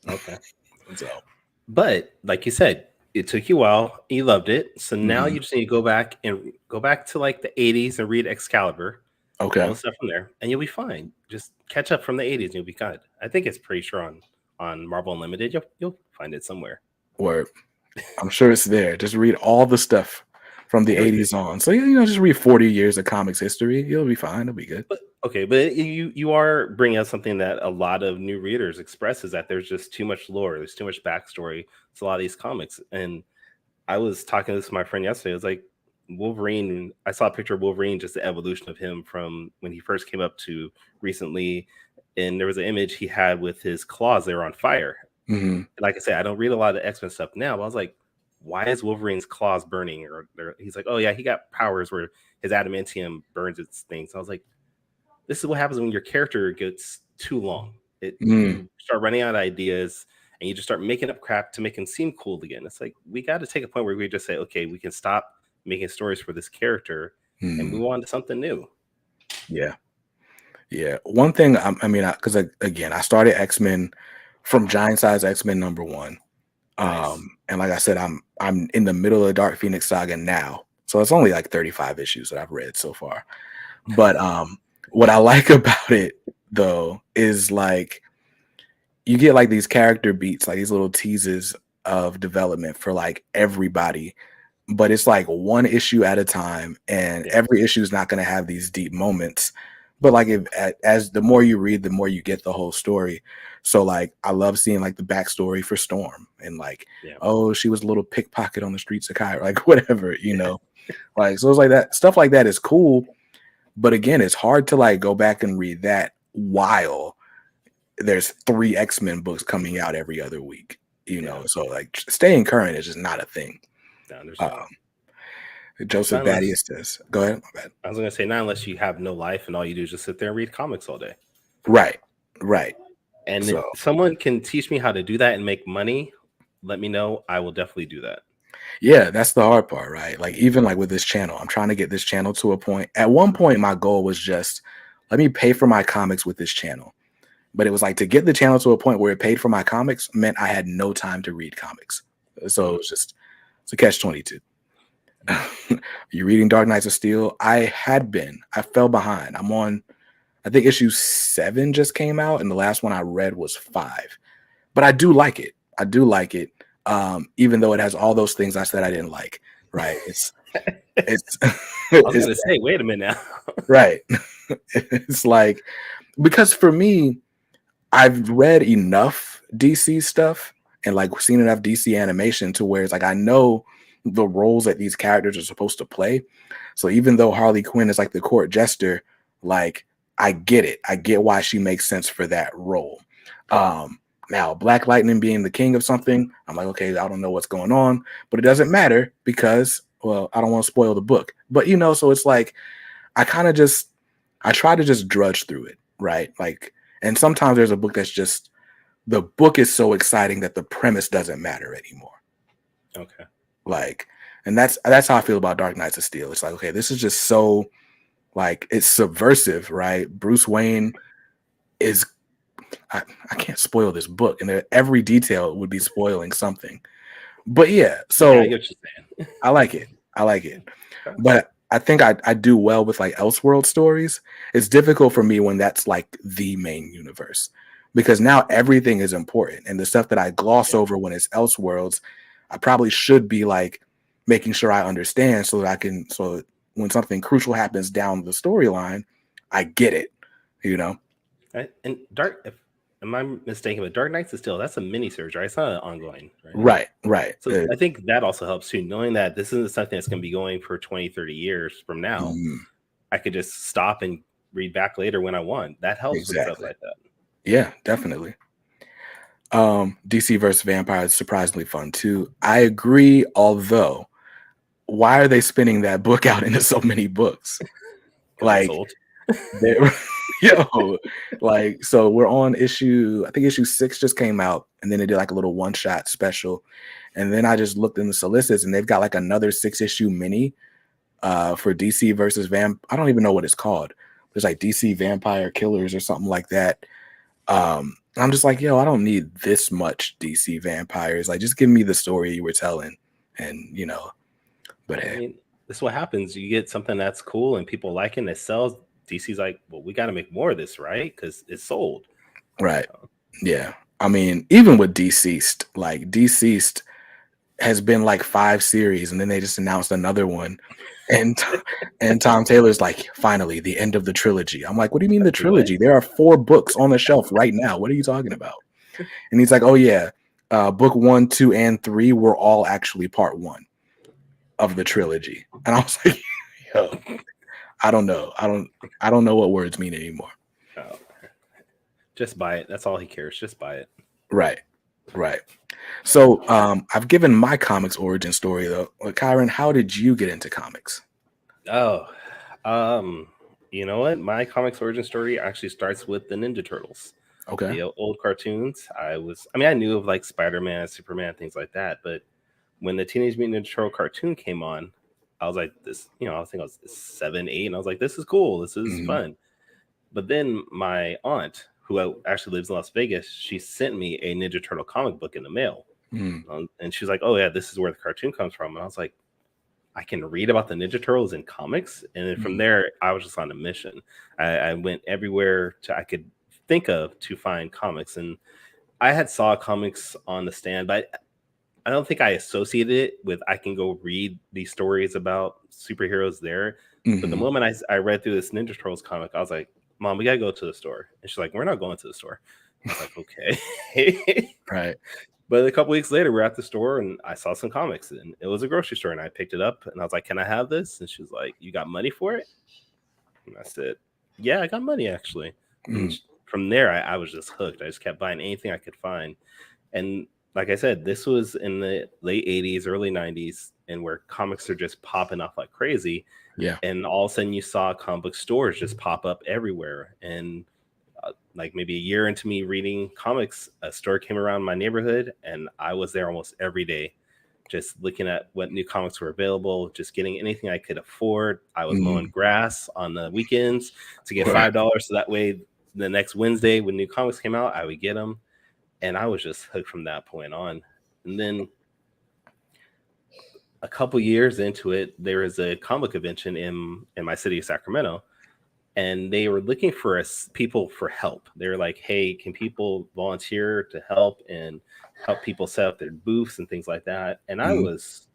Okay. So, but like you said, it took you a while. You loved it. So now you just need to go back to like the 80s and read Excalibur. Okay. All the stuff from there, and you'll be fine. Just catch up from the 80s and you'll be good. I think it's pretty sure on Marvel Unlimited. You'll find it somewhere. Word. I'm sure it's there. Just read all the stuff from the 80s on. So just read 40 years of comics history. You'll be fine. It'll be good. But you are bringing up something that a lot of new readers express, is that there's just too much lore. There's too much backstory to a lot of these comics. And I was talking to this with my friend yesterday. I was like, Wolverine, I saw a picture of Wolverine, just the evolution of him from when he first came up to recently, and there was an image he had with his claws. They were on fire. Like I said, I don't read a lot of the X-Men stuff now, but I was like, why is Wolverine's claws burning? He's like, oh yeah, he got powers where his adamantium burns its things. So I was like, this is what happens when your character gets too long. You start running out of ideas and you just start making up crap to make him seem cool again. It's like, we got to take a point where we just say, okay, we can stop making stories for this character and move on to something new. Yeah. One thing, because again, I started X-Men from Giant Size X-Men #1. Nice. And like I said, I'm in the middle of the Dark Phoenix saga now. So it's only like 35 issues that I've read so far. But what I like about it though is like you get like these character beats, like these little teases of development for like everybody. But it's like one issue at a time, and every issue is not going to have these deep moments. But like as the more you read, the more you get the whole story. So like I love seeing like the backstory for Storm and like, Yeah. oh, she was a little pickpocket on the streets of Cairo, like whatever, you know. Like so it's like that stuff like that is cool. But again, it's hard to like go back and read that while there's 3 X-Men books coming out every other week, you know. Yeah. So like staying current is just not a thing. I understand. Joseph Not unless, Badius says, go ahead, my bad. I was gonna say, not unless you have no life and all you do is just sit there and read comics all day. Right. And So if someone can teach me how to do that and make money, let me know. I will definitely do that. yeah, that's the hard part, right? Like even like with this channel, I'm trying to get this channel to a point. At one point, my goal was just let me pay for my comics with this channel. But it was like to get the channel to a point where it paid for my comics meant I had no time to read comics. So it's a catch-22. You reading Dark Knights of Steel? I fell behind. I'm on, I think issue 7 just came out, and the last one I read was 5. But I do like it. Even though it has all those things I said I didn't like. Right? It's I was gonna say, wait a minute now. Right. It's like because for me, I've read enough DC stuff and like seen enough DC animation to where it's like I know the roles that these characters are supposed to play. So even though Harley Quinn is like the court jester, like I get it. I get why she makes sense for that role. Now Black Lightning being the king of something, I'm like, okay, I don't know what's going on, but it doesn't matter because, well, I don't want to spoil the book. But you know, so it's like I try to just drudge through it, right? Like, and sometimes there's a book that's just the book is so exciting that the premise doesn't matter anymore. Okay. Like, and that's how I feel about Dark Knights of Steel. It's like, okay, this is just so like it's subversive, right? Bruce Wayne is I can't spoil this book, and every detail would be spoiling something. But yeah, so I get what you're saying. I like it. But I think I do well with like Elseworld stories. It's difficult for me when that's like the main universe because now everything is important, and the stuff that I gloss over when it's Elseworlds, I probably should be like making sure I understand so that so when something crucial happens down the storyline, I get it, you know. And am I mistaken? But Dark Knights is still that's a mini series, right? It's not an ongoing, Right. So I think that also helps too, knowing that this isn't something that's going to be going for 20, 30 years from now. I could just stop and read back later when I want. That helps with stuff like that. Yeah, definitely. DC versus Vampire is surprisingly fun too. I agree, although why are they spinning that book out into so many books? Like like so we're on I think issue 6 just came out, and then they did like a little one-shot special. And then I just looked in the solicits and they've got like another 6-issue mini for DC versus Vamp. I don't even know what it's called. There's like DC Vampire Killers or something like that. I'm just like, yo, I don't need this much DC vampires. Like, just give me the story you were telling, and you know. But hey, I mean, this is what happens. You get something that's cool and people like it and it sells. DC's like, well, we got to make more of this, right? Because it's sold. Right. Yeah. I mean, even with Deceased, like Deceased has been like 5 series, and then they just announced another one. And Tom Taylor's like, finally, the end of the trilogy. I'm like, what do you mean the trilogy? There are 4 books on the shelf right now. What are you talking about? And he's like, oh yeah, book 1, 2, and 3 were all actually part 1 of the trilogy. And I was like, yo, I don't know. I don't know what words mean anymore. Oh. Just buy it. That's all he cares. Just buy it. Right. So I've given my comics origin story though. Kyrun, how did you get into comics? Oh, you know what? My comics origin story actually starts with the Ninja Turtles. Okay. The old cartoons. I knew of like Spider-Man, Superman, things like that. But when the Teenage Mutant Ninja Turtle cartoon came on, I was like, this, I think I was 7, 8, and I was like, this is cool. This is fun. But then my aunt, who actually lives in Las Vegas, she sent me a Ninja Turtle comic book in the mail. And she's like, oh yeah, this is where the cartoon comes from. And I was like, I can read about the Ninja Turtles in comics. And then from there, I was just on a mission. I went everywhere I could think of to find comics. And I had saw comics on the stand, but I don't think I associated it with I can go read these stories about superheroes there. But the moment I read through this Ninja Turtles comic, I was like, Mom, we gotta go to the store. And she's like, we're not going to the store. I was like, okay. Right. But a couple weeks later, we're at the store and I saw some comics, and it was a grocery store, and I picked it up and I was like, can I have this? And she was like, you got money for it? And I said, yeah, I got money actually. And from there, I was just hooked. I just kept buying anything I could find. And like I said, this was in the late 80s, early 90s, and where comics are just popping off like crazy. Yeah. And all of a sudden you saw comic book stores just pop up everywhere. And like maybe a year into me reading comics, a store came around my neighborhood, and I was there almost every day, just looking at what new comics were available, just getting anything I could afford. I was mowing grass on the weekends to get $5, so that way the next Wednesday when new comics came out, I would get them. And I was just hooked from that point on. And then a couple years into it, there was a comic convention in my city of Sacramento, and they were looking for people for help. They were like, hey, can people volunteer to help and help people set up their booths and things like that? And I was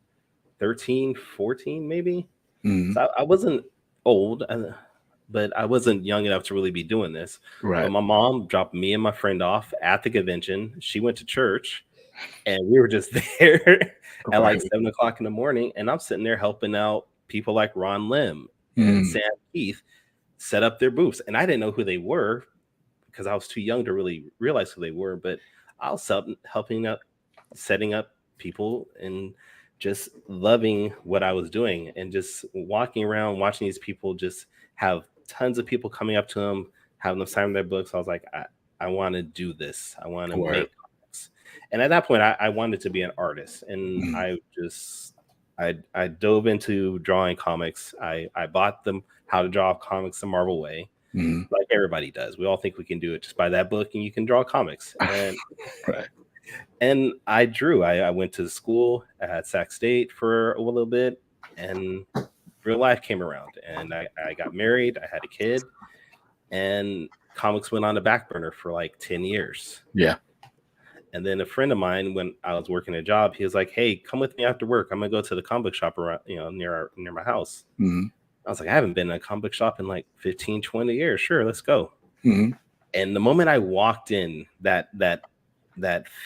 13, 14, maybe. So I wasn't old, but I wasn't young enough to really be doing this. Right. But my mom dropped me and my friend off at the convention. She went to church, and we were just there at like 7 o'clock in the morning. And I'm sitting there helping out people like Ron Lim and Sam Keith set up their booths. And I didn't know who they were because I was too young to really realize who they were. But I was helping out, setting up people, and just loving what I was doing, and just walking around, watching these people just have tons of people coming up to them, having them sign their books. I was like, I want to do this. I want to make comics. And at that point, I wanted to be an artist. And I dove into drawing comics. I bought them How to Draw Comics the Marvel Way, like everybody does. We all think we can do it. Just buy that book and you can draw comics. And and I drew. I went to school at Sac State for a little bit, and real life came around, and I got married. I had a kid, and comics went on the back burner for like 10 years. Yeah. And then a friend of mine, when I was working a job, he was like, hey, come with me after work. I'm gonna go to the comic book shop around, near my house. I was like, I haven't been in a comic book shop in like 15, 20 years. Sure, let's go. And the moment I walked in, that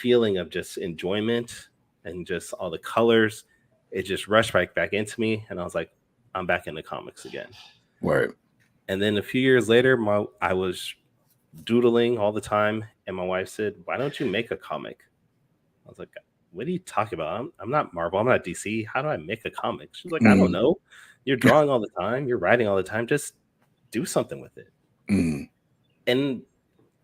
feeling of just enjoyment and just all the colors, it just rushed right back into me. And I was like, I'm back into comics again. Word. And then a few years later, I was doodling all the time, and my wife said, why don't you make a comic? I was like, what are you talking about? I'm not Marvel, I'm not DC. How do I make a comic? She's like, I don't know. You're drawing all the time, you're writing all the time, just do something with it. And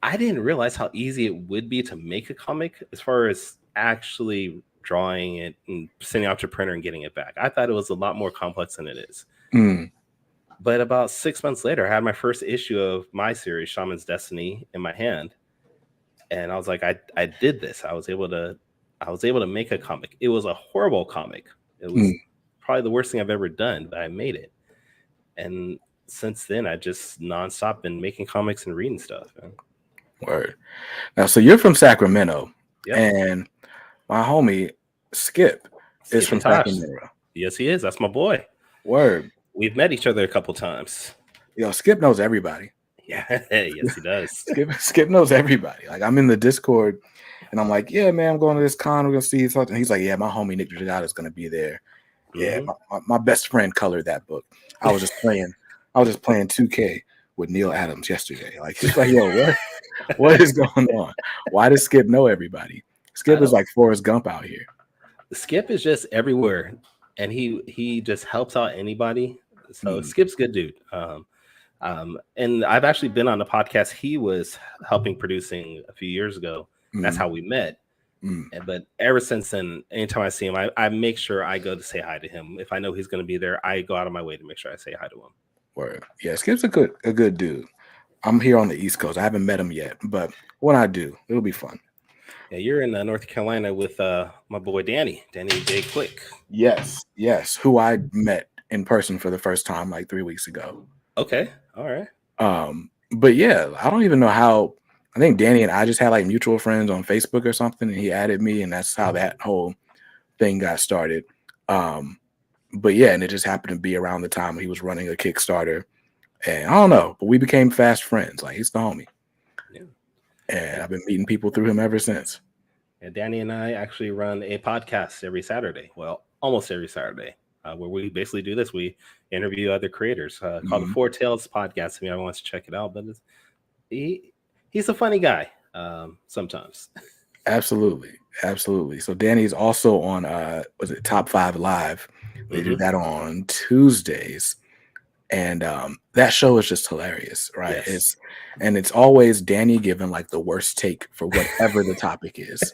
I didn't realize how easy it would be to make a comic as far as actually drawing it and sending out to printer and getting it back. I thought it was a lot more complex than it is. But about 6 months later, I had my first issue of my series, Shaman's Destiny, in my hand. And I was like, I did this. I was able to make a comic. It was a horrible comic. It was probably the worst thing I've ever done, but I made it. And since then, I just nonstop been making comics and reading stuff. Man. Word. Now, so you're from Sacramento, and my homie Skip is from Sacramento. Yes, he is. That's my boy. Word. We've met each other a couple times. Yo, Skip knows everybody. Yeah, yes, he does. Skip knows everybody. Like, I'm in the Discord, and I'm like, yeah, man, I'm going to this con. We're gonna see something. He's like, yeah, my homie Nick Dragata is gonna be there. Yeah, my best friend colored that book. I was just playing 2K with Neil Adams yesterday. Like, he's like, yo, what is going on? Why does Skip know everybody? Skip is like Forrest Gump out here. Skip is just everywhere, and he just helps out anybody. So Skip's a good dude. And I've actually been on the podcast he was helping producing a few years ago. That's how we met. But ever since then, anytime I see him, I make sure I go to say hi to him. If I know he's going to be there, I go out of my way to make sure I say hi to him. Word. Yeah, Skip's a good dude. I'm here on the East Coast. I haven't met him yet, but when I do, it'll be fun. Yeah, you're in North Carolina with my boy Danny J. Quick. Yes, who I met in person for the first time like 3 weeks ago. Okay, all right. But yeah, I don't even know how. I think Danny and I just had like mutual friends on Facebook or something, and he added me, and that's how that whole thing got started. But yeah, and it just happened to be around the time he was running a Kickstarter And I don't know, but we became fast friends. Like, he's the homie. Yeah. And I've been meeting people through him ever since. And Danny and I actually run a podcast every Saturday. Well, almost every Saturday, where we basically do this. We interview other creators called the Four Tales Podcast. If anyone wants to check it out, but he's a funny guy sometimes. Absolutely. Absolutely. So Danny's also on was it Top 5 Live? They do that on Tuesdays. And that show is just hilarious, right? Yes. It's always Danny giving like the worst take for whatever the topic is,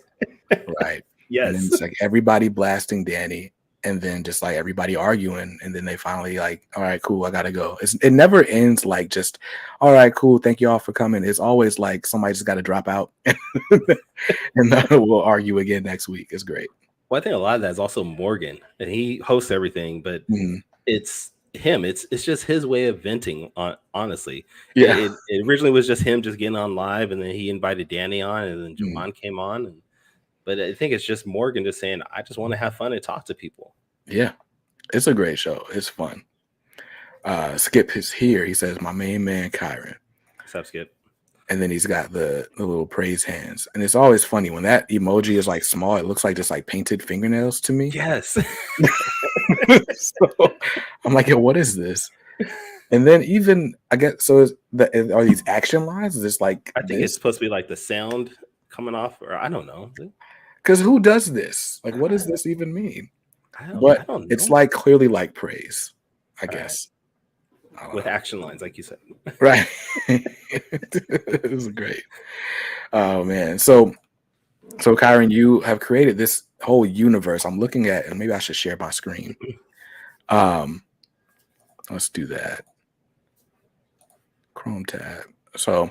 right? Yes. And then it's like everybody blasting Danny, and then just like everybody arguing, and then they finally like, all right, cool, I gotta go. It never ends like just, all right, cool, thank you all for coming. It's always like somebody just got to drop out, and then we'll argue again next week. It's great. Well, I think a lot of that is also Morgan, and he hosts everything, but it's him. It's just his way of venting. Honestly, yeah. It originally was just him just getting on live, and then he invited Danny on, and then Javon came on. But I think it's just Morgan just saying, "I just want to have fun and talk to people." Yeah, it's a great show. It's fun. Skip is here. He says, "My main man, Kyrun." What's up, Skip? And then he's got the little praise hands. And it's always funny when that emoji is like small, it looks like just like painted fingernails to me. Yes. So I'm like, yo, what is this? And then even I guess so are these action lines? Is this like I think it's supposed to be like the sound coming off, or I don't know. Because who does this? Like, what does this even mean? I don't know. It's like clearly like praise, I guess. With action lines, like you said. Right. It was great. Oh man. So Kyrun, you have created this whole universe. I'm looking at, and maybe I should share my screen. Let's do that. Chrome tab. So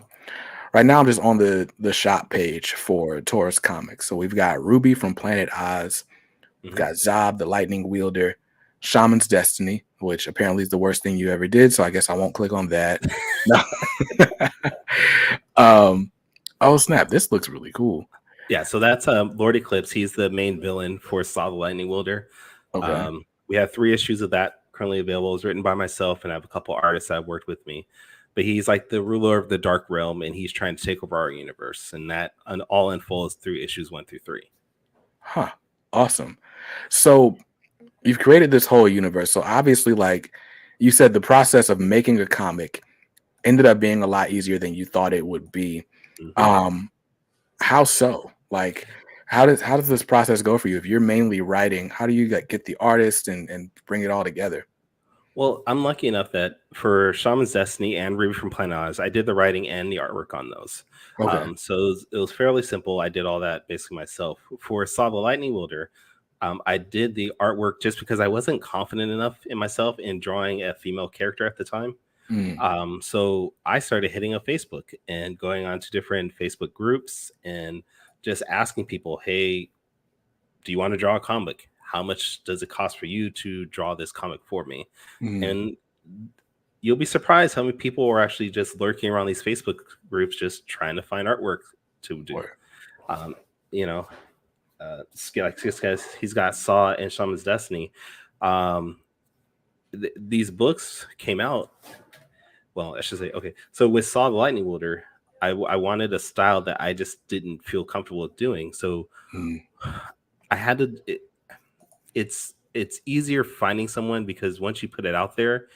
right now I'm just on the shop page for Taurus Comics. So we've got Ruby from Planet Oz. We've got Zob, the Lightning Wielder. Shaman's Destiny, which apparently is the worst thing you ever did, so I guess I won't click on that. Oh snap, this looks really cool. Yeah, so that's Lord Eclipse. He's the main villain for Saga the Lightning Wielder. Okay. We have 3 issues of that currently available. It's written by myself, and I have a couple artists that have worked with me. But he's like the ruler of the Dark Realm, and he's trying to take over our universe, and that all unfolds through issues 1 through 3. Huh. Awesome. So you've created this whole universe. So obviously, like you said, the process of making a comic ended up being a lot easier than you thought it would be. How so? Like, how does this process go for you? If you're mainly writing, how do you get the artist and bring it all together? Well, I'm lucky enough that for Shaman's Destiny and Ruby from Planet Oz, I did the writing and the artwork on those. Okay. So it was fairly simple. I did all that basically myself. For Saga the Lightning Wielder, I did the artwork just because I wasn't confident enough in myself in drawing a female character at the time. So I started hitting up Facebook and going on to different Facebook groups and just asking people, hey, do you want to draw a comic? How much does it cost for you to draw this comic for me? And you'll be surprised how many people are actually just lurking around these Facebook groups, just trying to find artwork to do. Like this guy, he's got Saw and Shaman's Destiny. These books came out. Well, I should say, okay. So with Saw the Lightning Wielder, I wanted a style that I just didn't feel comfortable with doing. So I had to. It's easier finding someone because once you put it out there,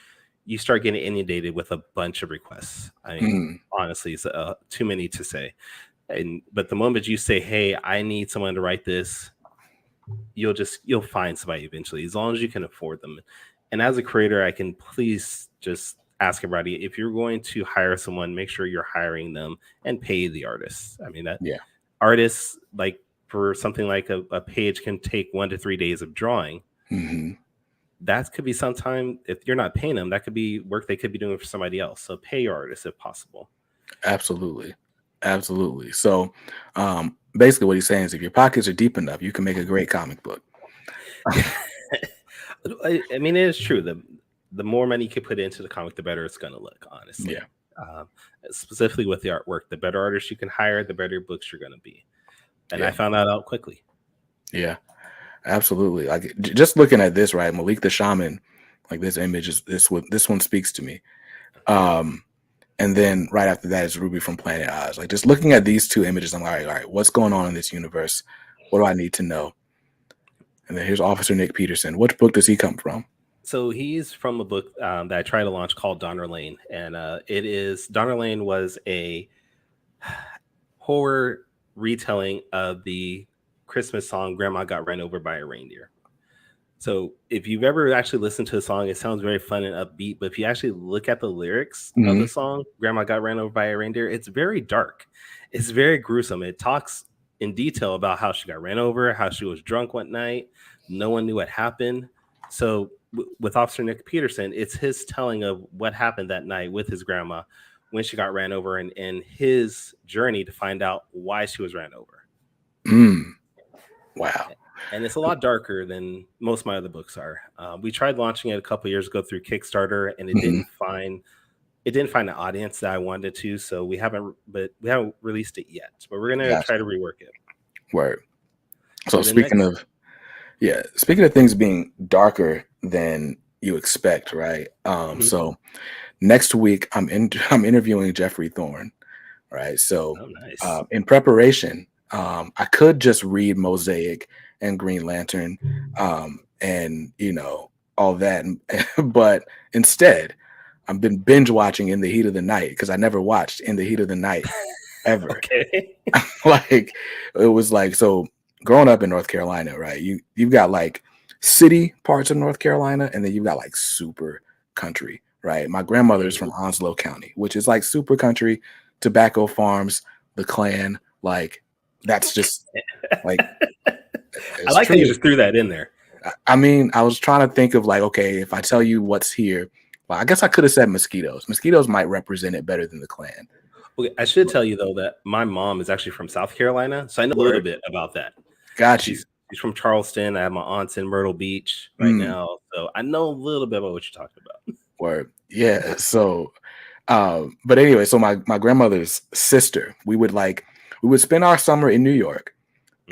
you start getting inundated with a bunch of requests. I mean, honestly, it's too many to say. But the moment you say, "Hey, I need someone to write this," you'll find somebody eventually, as long as you can afford them. And as a creator, I can please just ask everybody, if you're going to hire someone, make sure you're hiring them and pay the artists. I mean, artists, like for something like a page can take 1 to 3 days of drawing. That could be sometime, if you're not paying them, that could be work they could be doing for somebody else. So pay your artists if possible. Absolutely. So basically what he's saying is if your pockets are deep enough, you can make a great comic book. I mean, it is true. The more money you can put into the comic, the better it's going to look, honestly. Yeah. Specifically with the artwork, the better artists you can hire, the better books you're going to be. And I found that out quickly. Yeah, absolutely. Like just looking at this, right? Malik the Shaman, like this image is this one speaks to me. And then right after that is Ruby from Planet Oz. Like just looking at these two images, I'm like, all right, what's going on in this universe? What do I need to know? And then here's Officer Nick Peterson. Which book does he come from? So he's from a book that I tried to launch called Donner Lane, and Donner Lane was a horror retelling of the Christmas song "Grandma Got Ran Over by a Reindeer." So if you've ever actually listened to a song, it sounds very fun and upbeat. But if you actually look at the lyrics of the song, Grandma Got Ran Over by a Reindeer, it's very dark. It's very gruesome. It talks in detail about how she got ran over, how she was drunk one night. No one knew what happened. So with Officer Nick Peterson, it's his telling of what happened that night with his grandma when she got ran over and his journey to find out why she was ran over. Wow. And it's a lot darker than most of my other books are. We tried launching it a couple years ago through Kickstarter, and it didn't find an audience that I wanted to. So we haven't released it yet. But we're gonna try to rework it. Word. So speaking of things being darker than you expect, right? So next week I'm interviewing Jeffrey Thorne, right? So nice. In preparation, I could just read Mosaic and Green Lantern, and all that, but instead, I've been binge watching In the Heat of the Night because I never watched In the Heat of the Night ever. Okay. Like it was like, so growing up in North Carolina, right? You've got like city parts of North Carolina, and then you've got like super country, right? My grandmother's from Onslow County, which is like super country, tobacco farms, the Klan, like that's just like. I like how you just threw that in there. I mean, I was trying to think of like, okay, if I tell you what's here, well, I guess I could have said mosquitoes. Mosquitoes might represent it better than the Klan. Okay, I should tell you though that my mom is actually from South Carolina, so I know a little bit about that. Got you. She's from Charleston. I have my aunts in Myrtle Beach right now, so I know a little bit about what you're talking about. Word, yeah. So, but anyway, so my grandmother's sister, we would spend our summer in New York.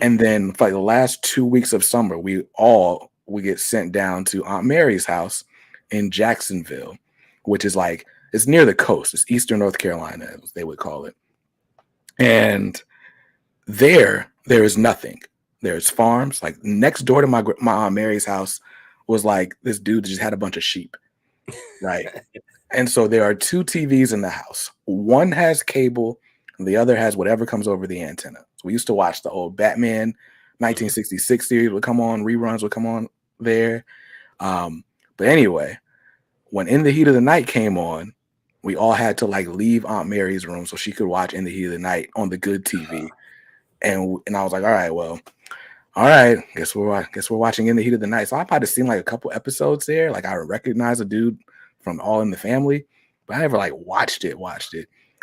And then for like the last 2 weeks of summer, we get sent down to Aunt Mary's house in Jacksonville, which is like, it's near the coast. It's Eastern North Carolina, as they would call it. And there is nothing. There's farms. Like next door to my Aunt Mary's house was like this dude that just had a bunch of sheep, right? And so there are 2 TVs in the house. One has cable, and the other has whatever comes over the antenna. So we used to watch the old Batman 1966 series would come on, reruns would come on there. But anyway, when In the Heat of the Night came on, we all had to like leave Aunt Mary's room so she could watch In the Heat of the Night on the good TV. And I was like, all right, guess we're watching In the Heat of the Night. So I probably seen like a couple episodes there. Like I recognize a dude from All in the Family, but I never like watched it.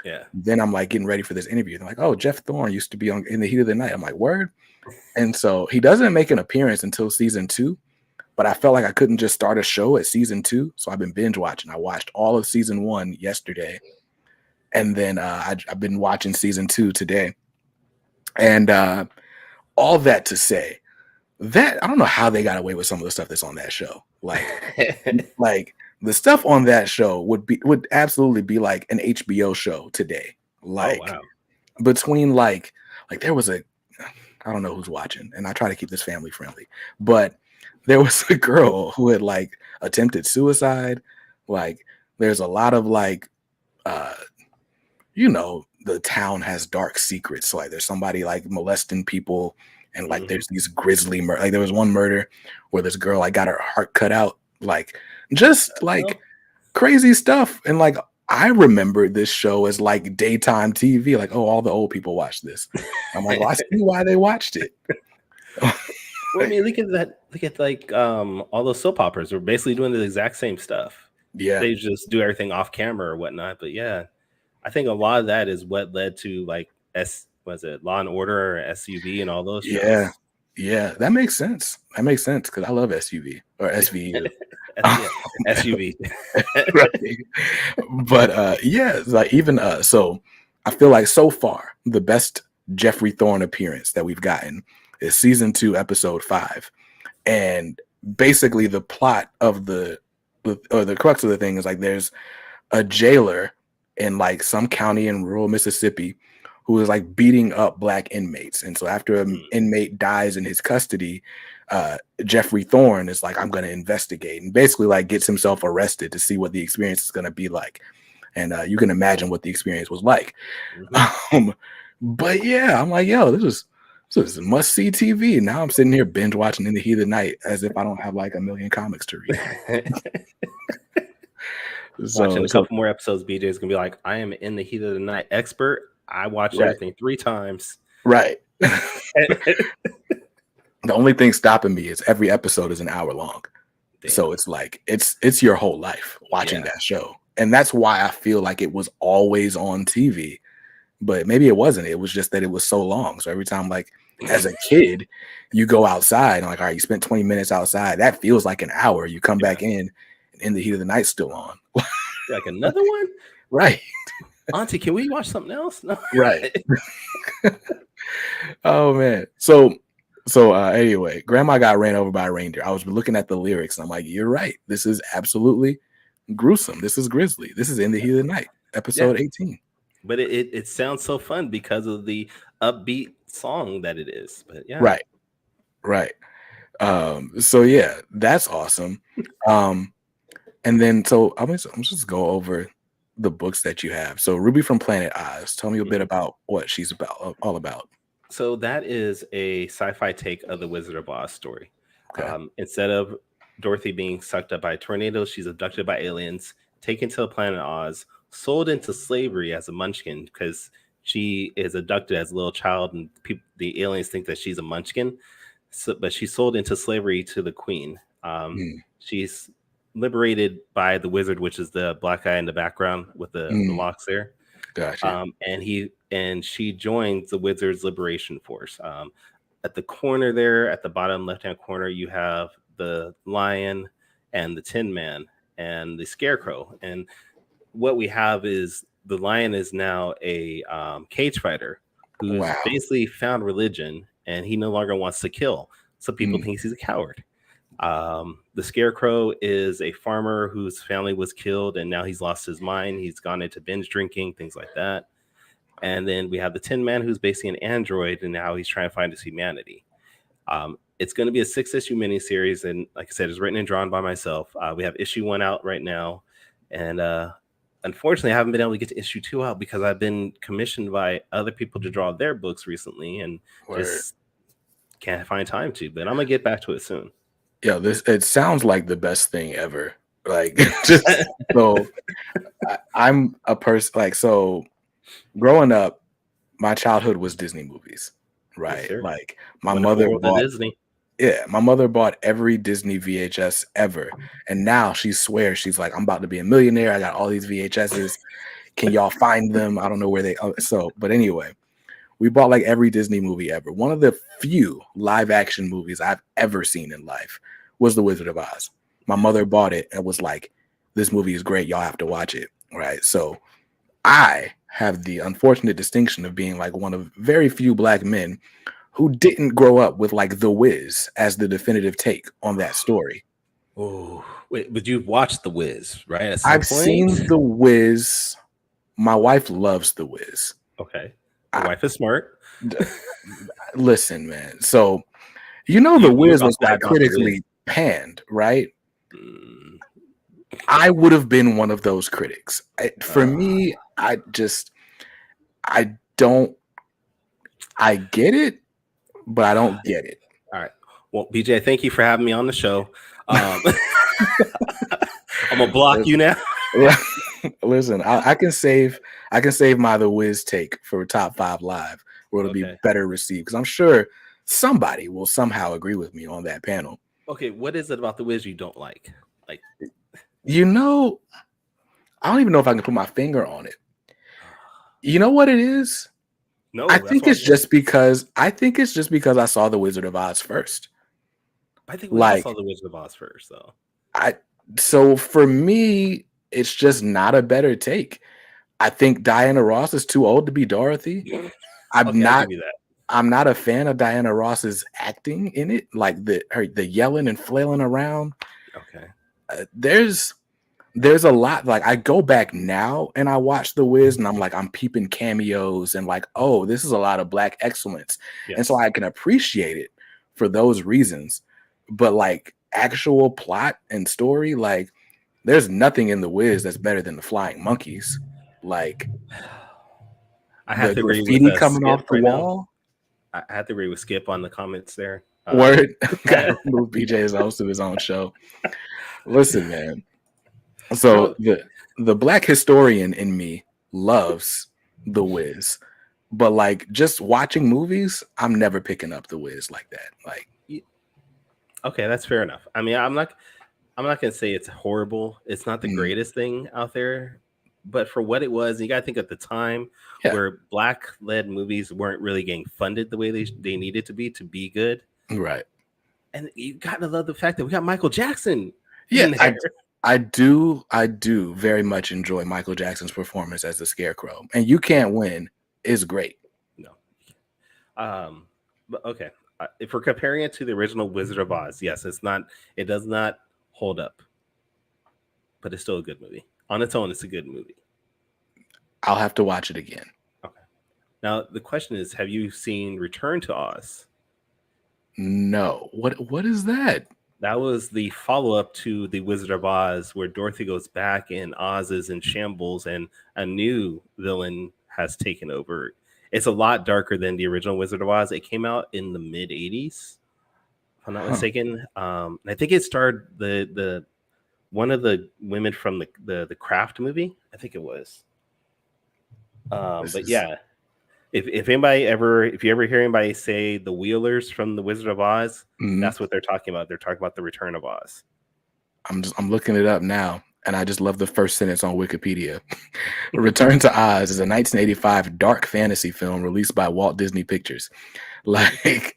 Yeah. Then I'm like getting ready for this interview. They're like, oh, Jeff Thorne used to be on In the Heat of the Night. I'm like, word. And so he doesn't make an appearance until season 2, but I felt like I couldn't just start a show at season 2. So I've been binge watching. I watched all of season 1 yesterday. And then I've been watching season 2 today. And all that to say that I don't know how they got away with some of the stuff that's on that show. Like the stuff on that show would absolutely be like an HBO show today. Like between like there was I don't know who's watching, and I try to keep this family friendly, but there was a girl who had like attempted suicide. Like there's a lot of like, the town has dark secrets. So like there's somebody like molesting people, and like there's these grisly like there was one murder where this girl like got her heart cut out, like just like crazy stuff. And like I remember this show as like daytime TV, like, oh, all the old people watch this. I'm like, well, I see why they watched it. Well, I mean, look at like all those soap operas are basically doing the exact same stuff. Yeah, they just do everything off camera or whatnot. But yeah, I think a lot of that is what led to like Law and Order or SUV and all those shows. Yeah, that makes sense. Because I love SUV or SVU. SUV. Right. But like even so I feel like so far the best Jeffrey Thorne appearance that we've gotten is season 2, episode 5. And basically the plot of the crux of the thing is like there's a jailer in like some county in rural Mississippi who is like beating up black inmates. And so after an inmate dies in his custody, Jeffrey Thorne is like, I'm going to investigate, and basically like gets himself arrested to see what the experience is going to be like. And you can imagine what the experience was like. But yeah, I'm like, yo, this is must see TV. Now I'm sitting here binge watching In the Heat of the Night as if I don't have like a million comics to read. Watching a couple more episodes, BJ is gonna be like, I am In the Heat of the Night expert. I watched everything 3 times. Right. The only thing stopping me is every episode is an hour long. Damn. So it's like it's your whole life watching that show. And that's why I feel like it was always on TV. But maybe it wasn't. It was just that it was so long. So every time, like as a kid, you go outside and like, all right, you spent 20 minutes outside. That feels like an hour. You come back in the Heat of the Night still on. Like another one? Right. Auntie, can we watch something else? No. Right. Oh man. So anyway, Grandma got ran over by a reindeer. I was looking at the lyrics and I'm like, you're right. This is absolutely gruesome. This is grisly. This is In the Heat of the Night, episode 18. But it sounds so fun because of the upbeat song that it is. But yeah. Right. So yeah, that's awesome. And then so I'm just go over the books that you have. So Ruby from Planet Oz. Tell me a bit about what she's all about. So that is a sci-fi take of the Wizard of Oz story. Okay. Instead of Dorothy being sucked up by a tornado, she's abducted by aliens, taken to the planet Oz, sold into slavery as a munchkin because she is abducted as a little child, and the aliens think that she's a munchkin. So, but she's sold into slavery to the queen. She's liberated by the wizard, which is the black guy in the background with the locks there. Gotcha. And she joins the wizard's liberation force. At the corner there, at the bottom left-hand corner, you have the lion and the Tin Man and the Scarecrow. And what we have is the lion is now a cage fighter who's basically found religion, and he no longer wants to kill. So people think he's a coward. The Scarecrow is a farmer whose family was killed, and now he's lost his mind. He's gone into binge drinking, things like that. And then we have the Tin Man, who's basically an android, and now he's trying to find his humanity. It's going to be a 6-issue miniseries, and like I said, it's written and drawn by myself. We have issue 1 out right now, and unfortunately, I haven't been able to get to issue 2 out because I've been commissioned by other people to draw their books recently, and just can't find time to. But I'm gonna get back to it soon. Yeah, it sounds like the best thing ever. Like, just so I'm a person like so. Growing up, my childhood was Disney movies, right? Yes, like my mother bought Disney. Yeah, my mother bought every Disney VHS ever, and now she swears she's like, I'm about to be a millionaire. I got all these VHSs. Can y'all find them? I don't know where they. But anyway, we bought like every Disney movie ever. One of the few live action movies I've ever seen in life was The Wizard of Oz. My mother bought it and was like, "This movie is great. Y'all have to watch it." Right. So I have the unfortunate distinction of being like one of very few black men who didn't grow up with like The Wiz as the definitive take on that story. Oh, wait, but you've watched The Wiz, right? I've seen The Wiz. My wife loves The Wiz. Okay. My wife is smart. Listen, man. So, The Wiz was like critically panned, right? I would have been one of those critics. For me, I get it, but I don't get it. All right. Well, BJ, thank you for having me on the show. I'm gonna block you now. Listen, I can save my The Wiz take for top 5 live, where it'll be better received, because I'm sure somebody will somehow agree with me on that panel. Okay, what is it about The Wiz you don't like? Like, I don't even know if I can put my finger on it. You know what it is? No, I think it's just because I saw The Wizard of Oz first. I think we all saw The Wizard of Oz first, though. So for me, it's just not a better take. I think Diana Ross is too old to be Dorothy. I'm not a fan of Diana Ross's acting in it, like the yelling and flailing around. Okay. there's a lot, like I go back now and I watch The Wiz and I'm like, I'm peeping cameos and like, oh, this is a lot of black excellence. And so Yes. I can appreciate it for those reasons. But like actual plot and story, like there's nothing in The Wiz that's better than the Flying Monkeys. Like I have the to agree with graffiti coming Skip off the right now. wall. I have to agree with Skip on the comments there. Word. Gotta remove BJ as host of his own show. Listen, man. So Bro, the black historian in me loves The Wiz, but like just watching movies, I'm never picking up The Wiz like that. Like, okay, that's fair enough. I mean, I'm not gonna say it's horrible. It's not the mm, greatest thing out there, but for what it was, you gotta think at the time yeah, where black led movies weren't really getting funded the way they needed to be good. right. And you gotta love the fact that we got Michael Jackson Yeah, in there. I do very much enjoy Michael Jackson's performance as the Scarecrow, and You Can't Win is great. No. But okay. If we're comparing it to the original Wizard of Oz, yes, it does not hold up, but it's still a good movie. On its own, it's a good movie. I'll have to watch it again. Okay. Now the question is, have you seen Return to Oz? No, what is that? That was the follow-up to the Wizard of Oz, where Dorothy goes back and Oz is in shambles and a new villain has taken over. It's a lot darker than the original Wizard of Oz. It came out in the mid 80s, if I'm not mistaken. And I think it starred the one of the women from the Craft movie. I think it was. But yeah, if you ever hear anybody say the Wheelers from the Wizard of Oz, that's what they're talking about. They're talking about the Return of Oz. I'm looking it up now, and I just love the first sentence on Wikipedia. Return to Oz is a 1985 dark fantasy film released by Walt Disney Pictures. Like,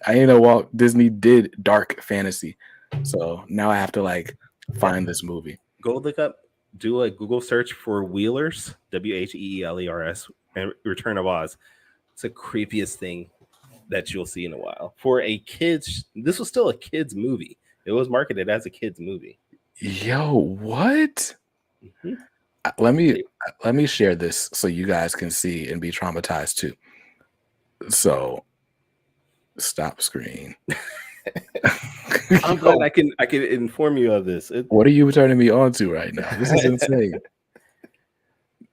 I didn't know Walt Disney did dark fantasy, so now I have to like find this movie. Go look up, do a Google search for Wheelers, Wheelers, and Return of Oz. It's the creepiest thing that you'll see in a while. For a kids, this was still a kids movie. It was marketed as a kids movie. Yo, what? Mm-hmm. Let me share this so you guys can see and be traumatized too. So, stop screen. I'm glad I can inform you of this. What are you turning me on to right now? This is insane.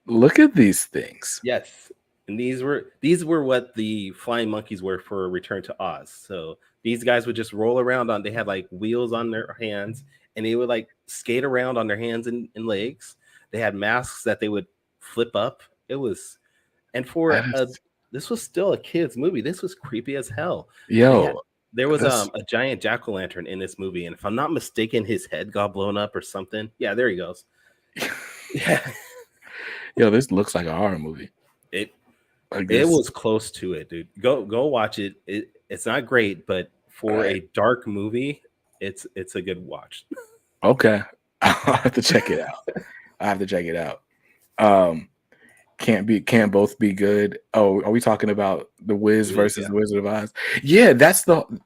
Look at these things. Yes. And these were what the flying monkeys were for Return to Oz. So these guys would just roll around they had like wheels on their hands, and they would like skate around on their hands and legs. They had masks that they would flip up. It was, and this was still a kid's movie. This was creepy as hell. Yo, there was a giant jack-o'-lantern in this movie, and if I'm not mistaken, his head got blown up or something. Yeah, there he goes. Yeah. Yo, this looks like a horror movie. It was close to it, dude. Go watch it. It's not great, but for a dark movie, it's a good watch. Okay. I'll have to check it out. Can't both be good. Oh, are we talking about The Wiz versus The Wizard of Oz? Yeah,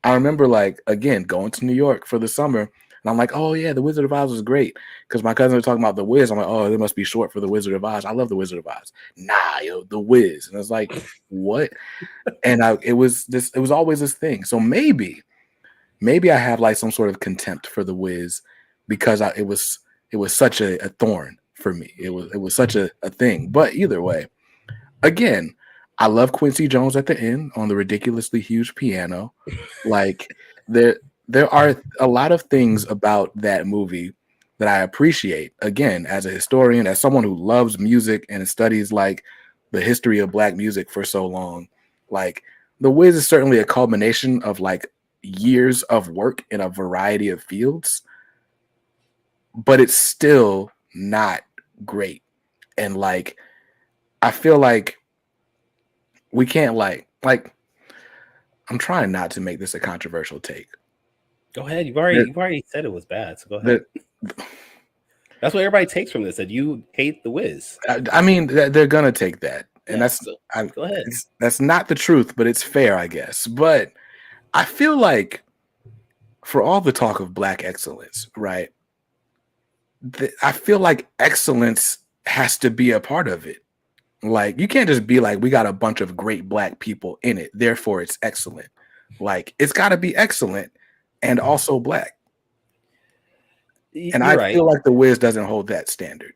I remember like again going to New York for the summer, and I'm like, oh yeah, The Wizard of Oz was great because my cousin was talking about The Wiz. I'm like, oh, it must be short for The Wizard of Oz. I love The Wizard of Oz. Nah, yo, The Wiz, and I was like, what? And it was always this thing. So maybe I have like some sort of contempt for The Wiz because it was such a thorn for me. It was such a thing. But either way, again, I love Quincy Jones at the end on the ridiculously huge piano. Like there are a lot of things about that movie that I appreciate. Again, as a historian, as someone who loves music and studies like the history of Black music for so long, like The Wiz is certainly a culmination of like years of work in a variety of fields, but it's still not great. And like I feel like we can't like I'm trying not to make this a controversial take. Go ahead. You've already said it was bad, so go ahead. That's what everybody takes from this, that you hate The Wiz. I mean, they're gonna take that, and go ahead. That's not the truth, but it's fair, I guess. But I feel like for all the talk of Black excellence, right? I feel like excellence has to be a part of it. Like, you can't just be like, we got a bunch of great black people in it, therefore it's excellent. Like, it's got to be excellent and also black. And You're I right. feel like The Wiz doesn't hold that standard.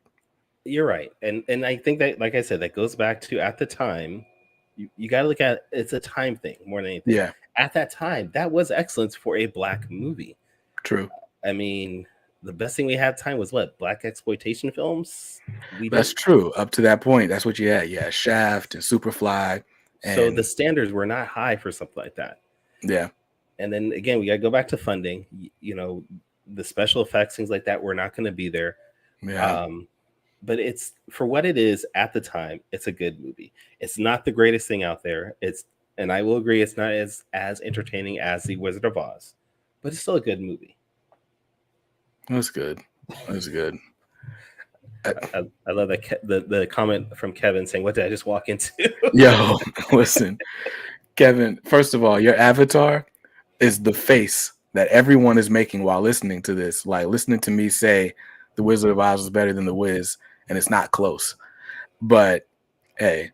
You're right. And I think that, like I said, that goes back to at the time, you got to look at it's a time thing more than anything. Yeah, At that time, that was excellence for a black movie. true. I mean, the best thing we had time was what? Black exploitation films? That's true. Up to that point, that's what you had. Yeah, Shaft and Superfly. So And the standards were not high for something like that. yeah, And then again, we got to go back to funding. You know, the special effects, things like that, were not going to be there. yeah. But it's for what it is at the time. It's a good movie. It's not the greatest thing out there. And I will agree, it's not as entertaining as The Wizard of Oz, but it's still a good movie. That's good. That's good. I love that the comment from Kevin saying, "What did I just walk into?" Yo, listen, Kevin. First of all, your avatar is the face that everyone is making while listening to this. Like, listening to me say The Wizard of Oz is better than The Wiz, and it's not close. But hey,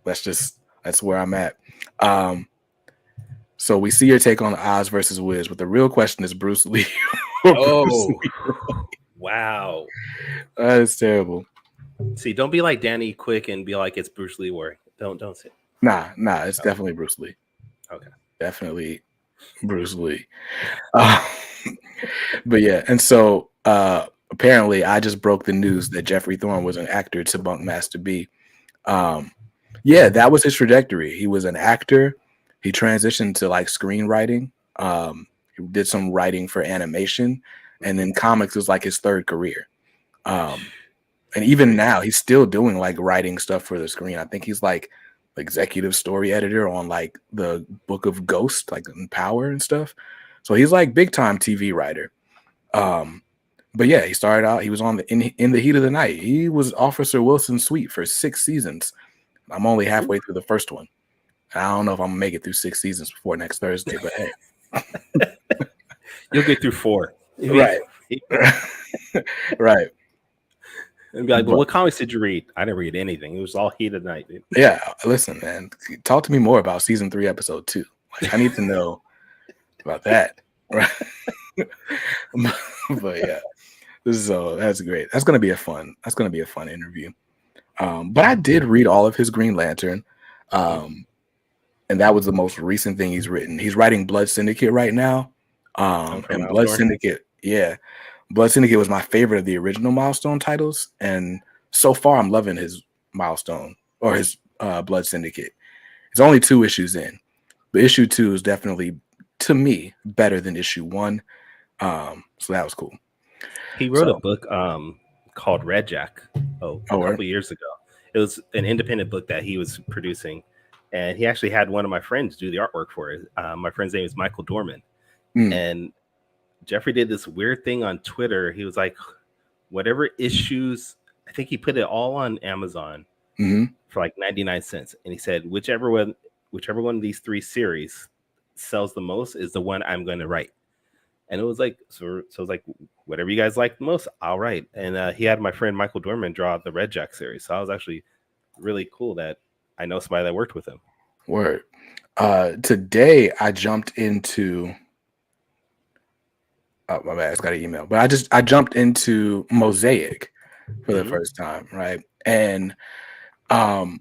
that's where I'm at. So we see your take on Oz versus Wiz, but the real question is Bruce Lee. Oh, wow. That is terrible. See, don't be like Danny Quick and be like it's Bruce Lee war. Don't say. Nah, it's definitely Bruce Lee. Okay. Definitely Bruce Lee. But yeah, and so apparently I just broke the news that Jeffrey Thorne was an actor to Bunk Master B. Yeah, that was his trajectory. He was an actor. He transitioned to like screenwriting. He did some writing for animation, and then comics was like his third career. And even now he's still doing like writing stuff for the screen. I think he's like executive story editor on like the Book of Ghost, like in Power and stuff. So he's like big time TV writer. But yeah, he started out, he was on in the Heat of the Night. He was Officer Wilson's suite for 6 seasons. I'm only halfway through the first one. I don't know if I'm gonna make it through 6 seasons before next Thursday, but hey. You'll get through 4. Right. Right. And be like, but what comics did you read? I didn't read anything. It was all Heat of the Night, dude. Yeah, listen, man. Talk to me more about season 3, episode 2. Like, I need to know about that. Right. But yeah. So that's great. That's gonna be a fun interview. But I did read all of his Green Lantern. And that was the most recent thing he's written. He's writing Blood Syndicate right now. And Blood Syndicate, yeah. Blood Syndicate was my favorite of the original Milestone titles. And so far I'm loving his Milestone or his Blood Syndicate. It's only 2 issues in. But issue 2 is definitely, to me, better than issue 1. So that was cool. He wrote a book called Red Jack a couple years ago. It was an independent book that he was producing. And he actually had one of my friends do the artwork for it. My friend's name is Michael Dorman. And Jeffrey did this weird thing on Twitter. He was like, whatever issues, I think he put it all on Amazon for like 99 cents. And he said, whichever one of these 3 series sells the most is the one I'm going to write. And it was like, so it was like, whatever you guys like the most, I'll write. And he had my friend Michael Dorman draw the Red Jack series. So I was actually really cool that I know somebody that worked with him. Word. Today I jumped into my bad, I just got an email. But I jumped into Mosaic for the first time, right? And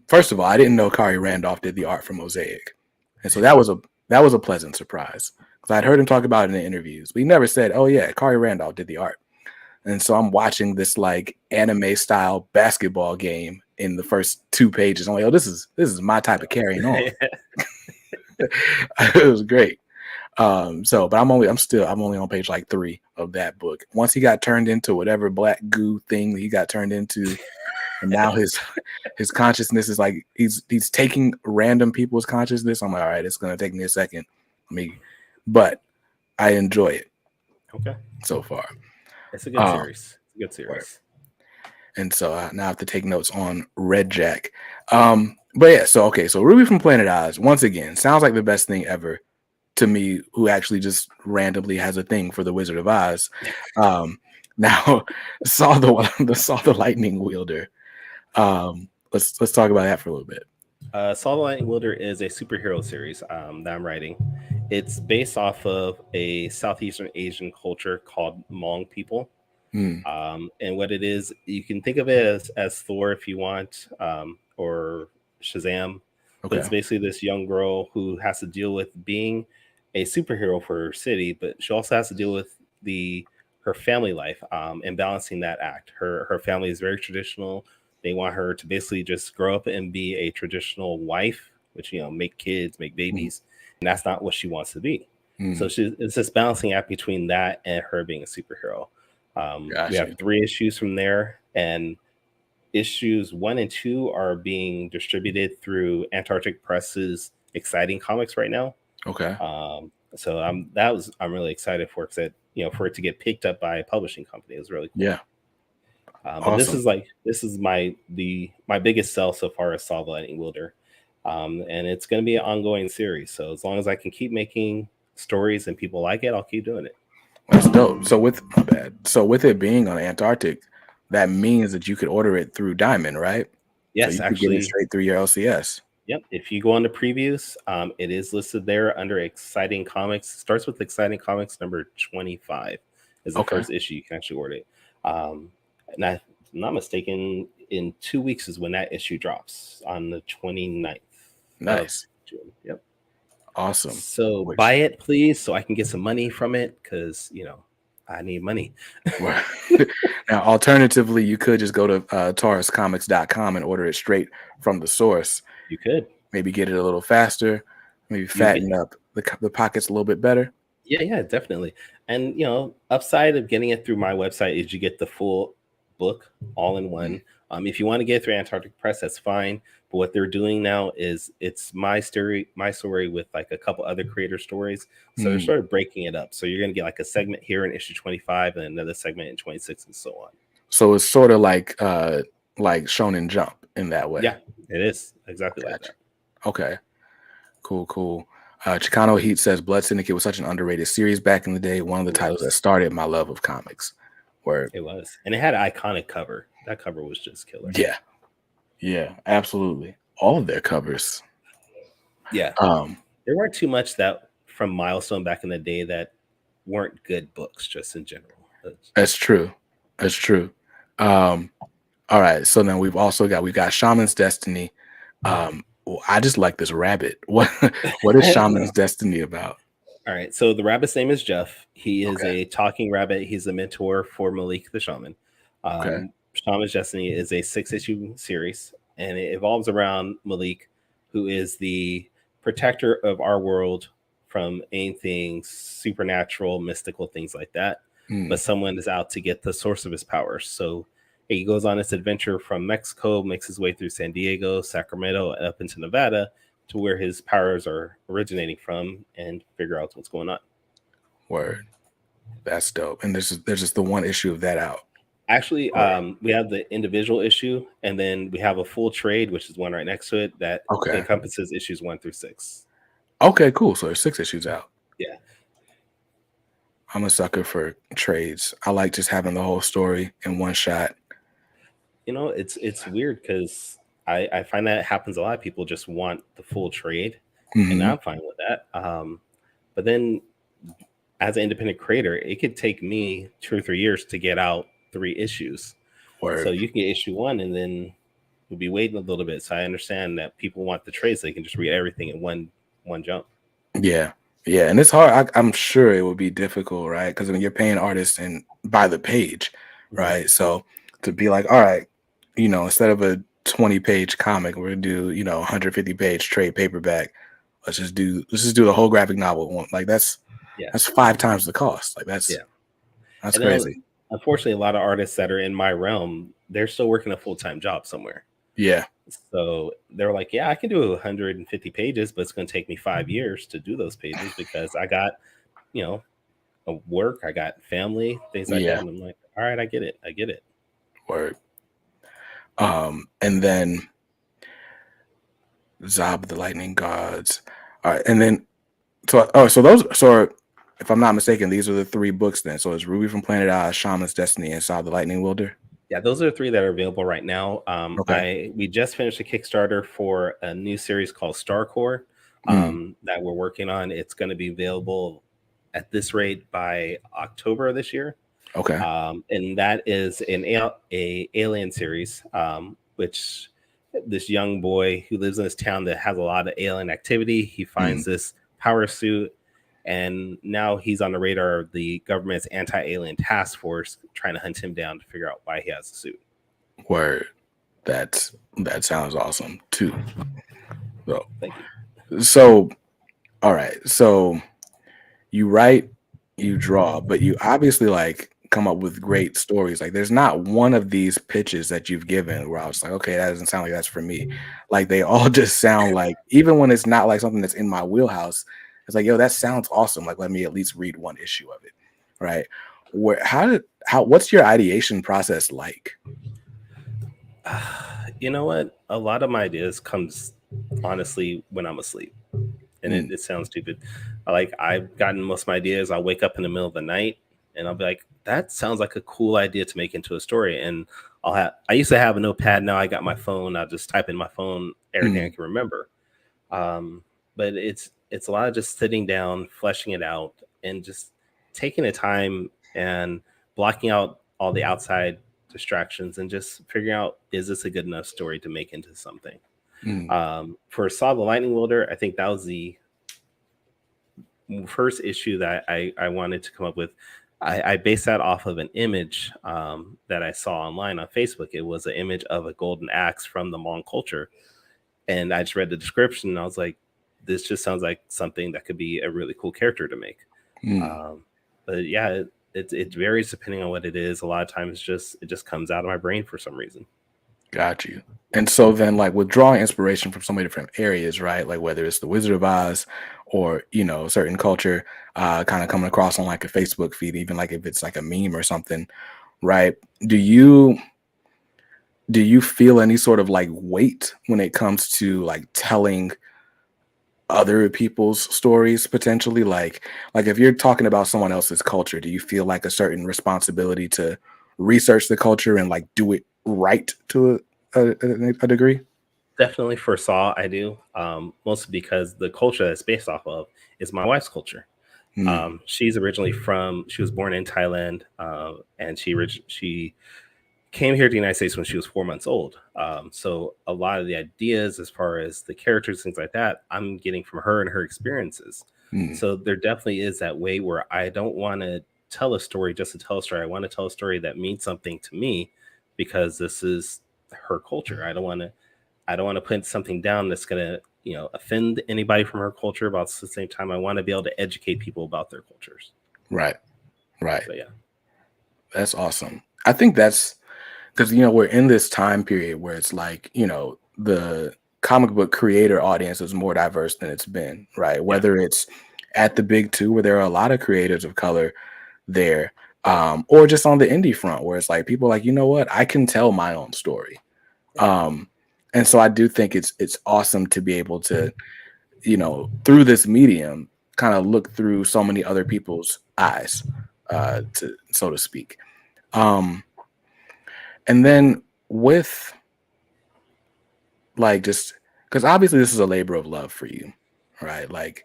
first of all, I didn't know Kari Randolph did the art for Mosaic. And so that was a pleasant surprise. Because I'd heard him talk about it in the interviews. But he never said, oh yeah, Kari Randolph did the art. And so I'm watching this like anime style basketball game in the first 2 pages. I'm like, oh, this is my type of carrying on. It was great. But I'm only on page like 3 of that book. Once he got turned into whatever black goo thing he got turned into, and now his consciousness is like he's taking random people's consciousness. I'm like, all right, it's gonna take me a second. But I enjoy it. Okay. So far. It's a good series. It's a good series. And so now I have to take notes on Red Jack. But yeah, so Ruby from Planet Oz, once again, sounds like the best thing ever to me, who actually just randomly has a thing for the Wizard of Oz. Now, saw the lightning wielder. Let's talk about that for a little bit. Saw the Lightning Wielder is a superhero series that I'm writing. It's based off of a Southeastern Asian culture called Hmong people. Hmm. And what it is, you can think of it as Thor if you want, or Shazam. But Okay. it's basically this young girl who has to deal with being a superhero for her city, but she also has to deal with the her family life and balancing that act. Her family is very traditional. They want her to basically just grow up and be a traditional wife, which make kids, make Hmm. babies, and that's not what she wants to be. Hmm. So it's this balancing act between that and her being a superhero. We have Gotcha. 3 issues from there, and issues 1 and 2 are being distributed through Antarctic Press's Exciting Comics right now. Okay. So I'm really excited for it, 'cause for it to get picked up by a publishing company is really cool. Yeah. But Awesome. this is my biggest sell so far is Saw the Lightning Wielder, and it's going to be an ongoing series. So as long as I can keep making stories and people like it, I'll keep doing it. That's dope. So with my bad. So with it being on Antarctic, that means that you could order it through Diamond, right? So Yes, you could get it actually, straight through your LCS. yep. If you go on to previews, it is listed there under Exciting Comics. It starts with Exciting Comics number 25 is the Okay. first issue you can actually order it. And I'm not mistaken, in 2 weeks is when that issue drops on the 29th of Nice. June. Yep. Awesome. So Which buy it, please, so I can get some money from it, because I need money. now, alternatively, you could just go to tauruscomics.com and order it straight from the source. You could. Maybe get it a little faster, maybe You fatten get up the pockets a little bit better. Yeah, definitely. And upside of getting it through my website is you get the full book all in one. If you want to get it through Antarctic Press, that's fine. But what they're doing now is it's my story with like a couple other creator stories. So they're Mm. sort of breaking it up. So you're going to get like a segment here in issue 25 and another segment in 26 and so on. So it's sort of like Shonen Jump in that way. Yeah, it is exactly like Gotcha. that. Okay. Cool. Chicano Heat says Blood Syndicate was such an underrated series back in the day. One of the titles that started my love of comics. Where It was. And it had an iconic cover. That cover was just killer. Yeah, absolutely. All of their covers. Yeah. There weren't too much that from Milestone back in the day that weren't good books, just in general. That's true. All right. So now we've got Shaman's Destiny. Well, I just like this rabbit. What is Shaman's Destiny about? All right. So the rabbit's name is Jeff. He is Okay. a talking rabbit. He's a mentor for Malik the Shaman. Okay. Shaman's Destiny is a 6-issue series, and it evolves around Malik, who is the protector of our world from anything supernatural, mystical, things like that. But someone is out to get the source of his powers. So he goes on this adventure from Mexico, makes his way through San Diego, Sacramento, and up into Nevada to where his powers are originating from, and figure out what's going on. Word. That's dope. And there's just the one issue of that out. Actually, we have the individual issue, and then we have a full trade, which is one right next to it, that encompasses issues 1 through 6. Okay, cool. So there's 6 issues out. Yeah. I'm a sucker for trades. I like just having the whole story in one shot. It's weird because I find that it happens a lot. People just want the full trade, and I'm fine with that. But then as an independent creator, it could take me 2 or 3 years to get out 3 issues. Word. So you can get issue 1 and then we'll be waiting a little bit. So I understand that people want the trades, so they can just read everything in one jump. Yeah, and it's hard. I'm sure it would be difficult, right? Because when you're paying artists and by the page, right? So to be like, all right, instead of a 20-page comic, we're gonna do 150-page trade paperback. Let's just do the whole graphic novel. Like that's 5 times the cost. Like that's crazy. Unfortunately, a lot of artists that are in my realm, they're still working a full-time job somewhere. Yeah. So they're like, yeah, I can do 150 pages, but it's going to take me 5 years to do those pages because I got, a work, I got family, things like that. And I'm like, all right, I get it. Word. And then Zob the Lightning Gods. All right, and then so if I'm not mistaken, these are the 3 books then. So it's Ruby from Planet Oz, Shaman's Destiny, and Saw the Lightning Wielder. Yeah, those are the 3 that are available right now. Okay. We just finished a Kickstarter for a new series called Starcore that we're working on. It's going to be available at this rate by October of this year. Okay. And that is a alien series, which this young boy who lives in this town that has a lot of alien activity. He finds this power suit, and now he's on the radar of the government's anti-alien task force, trying to hunt him down to figure out why he has the suit. Word. That sounds awesome too. So, Thank you. So, all right. So you write, you draw, but you obviously like come up with great stories. Like there's not one of these pitches that you've given where I was like, okay, that doesn't sound like that's for me. Like they all just sound like, even when it's not like something that's in my wheelhouse, it's like, yo, that sounds awesome. Like let me at least read one issue of it. Right. What's your ideation process like? You know what? A lot of my ideas comes honestly when I'm asleep. And it sounds stupid. Like I've gotten most of my ideas. I'll wake up in the middle of the night and I'll be like, that sounds like a cool idea to make into a story. And I used to have a notepad. Now I got my phone. I'll just type in my phone everything I can remember. But it's a lot of just sitting down, fleshing it out, and just taking the time and blocking out all the outside distractions and just figuring out, is this a good enough story to make into something? For Saw the Lightning Wielder, I think that was the first issue that I wanted to come up with. I based that off of an image that I saw online on Facebook. It was an image of a golden axe from the Hmong culture. And I just read the description and I was like, this just sounds like something that could be a really cool character to make. But yeah, it varies depending on what it is. A lot of times it just comes out of my brain for some reason. Got you. And so then like with drawing inspiration from so many different areas, right? Like whether it's the Wizard of Oz or, certain culture, kind of coming across on like a Facebook feed, even like if it's like a meme or something, right? Do you feel any sort of like weight when it comes to like telling other people's stories potentially? Like if you're talking about someone else's culture, do you feel like a certain responsibility to research the culture and like do it right to a degree? Definitely for Saw, I do. Mostly because the culture that's based off of is my wife's culture. She's originally she was born in Thailand, and she came here to the United States when she was 4 months old. So a lot of the ideas as far as the characters, things like that, I'm getting from her and her experiences. So there definitely is that way where I don't want to tell a story just to tell a story. I want to tell a story that means something to me because this is her culture. I don't want to put something down that's going to, offend anybody from her culture, but at the same time, I want to be able to educate people about their cultures. Right. So, yeah. That's awesome. I think that's because, we're in this time period where it's like, the comic book creator audience is more diverse than it's been, right? Whether it's at the big 2 where there are a lot of creators of color there, or just on the indie front where it's like people are like, you know what, I can tell my own story. And so I do think it's awesome to be able to, through this medium, kind of look through so many other people's eyes, so to speak. And then with like, just because obviously this is a labor of love for you, right? Like,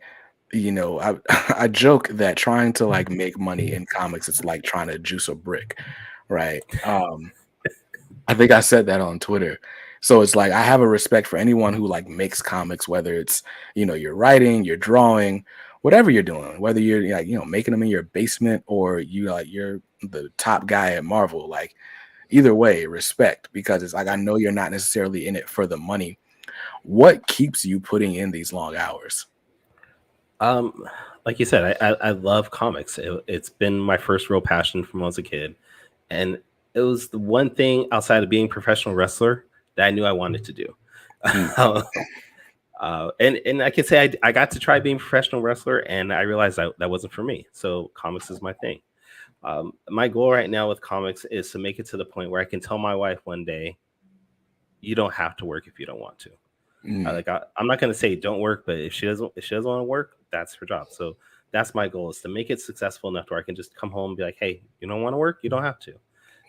I joke that trying to like make money in comics, it's like trying to juice a brick, right? I think I said that on Twitter. So it's like I have a respect for anyone who like makes comics, whether it's you're writing, you're drawing, whatever you're doing, whether you're like making them in your basement or you're the top guy at Marvel. Like either way, respect, because it's like I know you're not necessarily in it for the money. What keeps you putting in these long hours? Like you said, I love comics. It's been my first real passion from when I was a kid, and it was the one thing outside of being a professional wrestler that I knew I wanted to do. And I can say I got to try being a professional wrestler, and I realized that wasn't for me. So comics is my thing. My goal right now with comics is to make it to the point where I can tell my wife one day, you don't have to work if you don't want to. I'm not going to say don't work, but if she doesn't want to work, that's her job. So That's my goal, is to make it successful enough where I can just come home and be like, hey, you don't want to work, you don't have to.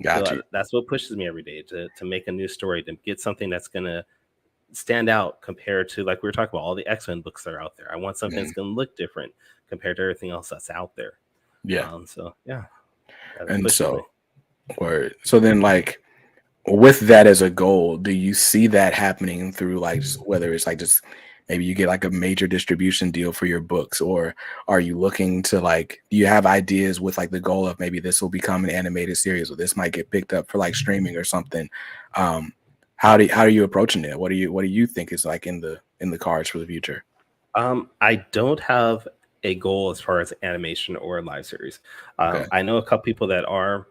Got So you. that's what pushes me every day, to make a new story, to get something that's going to stand out compared to, like we were talking about, all the XMen books that are out there. I want something that's Mhm. going to look different compared to everything else that's out there. Yeah. So yeah, that And pushes me. so then like with that as a goal, do you see that happening through like whether it's like just maybe you get like a major distribution deal for your books, or are you looking to like, do you have ideas with like the goal of maybe this will become an animated series or this might get picked up for like streaming or something? Um, how are you approaching it? What do you think is like in the cards for the future? I don't have a goal as far as animation or a live series. Okay. I know a couple people that are,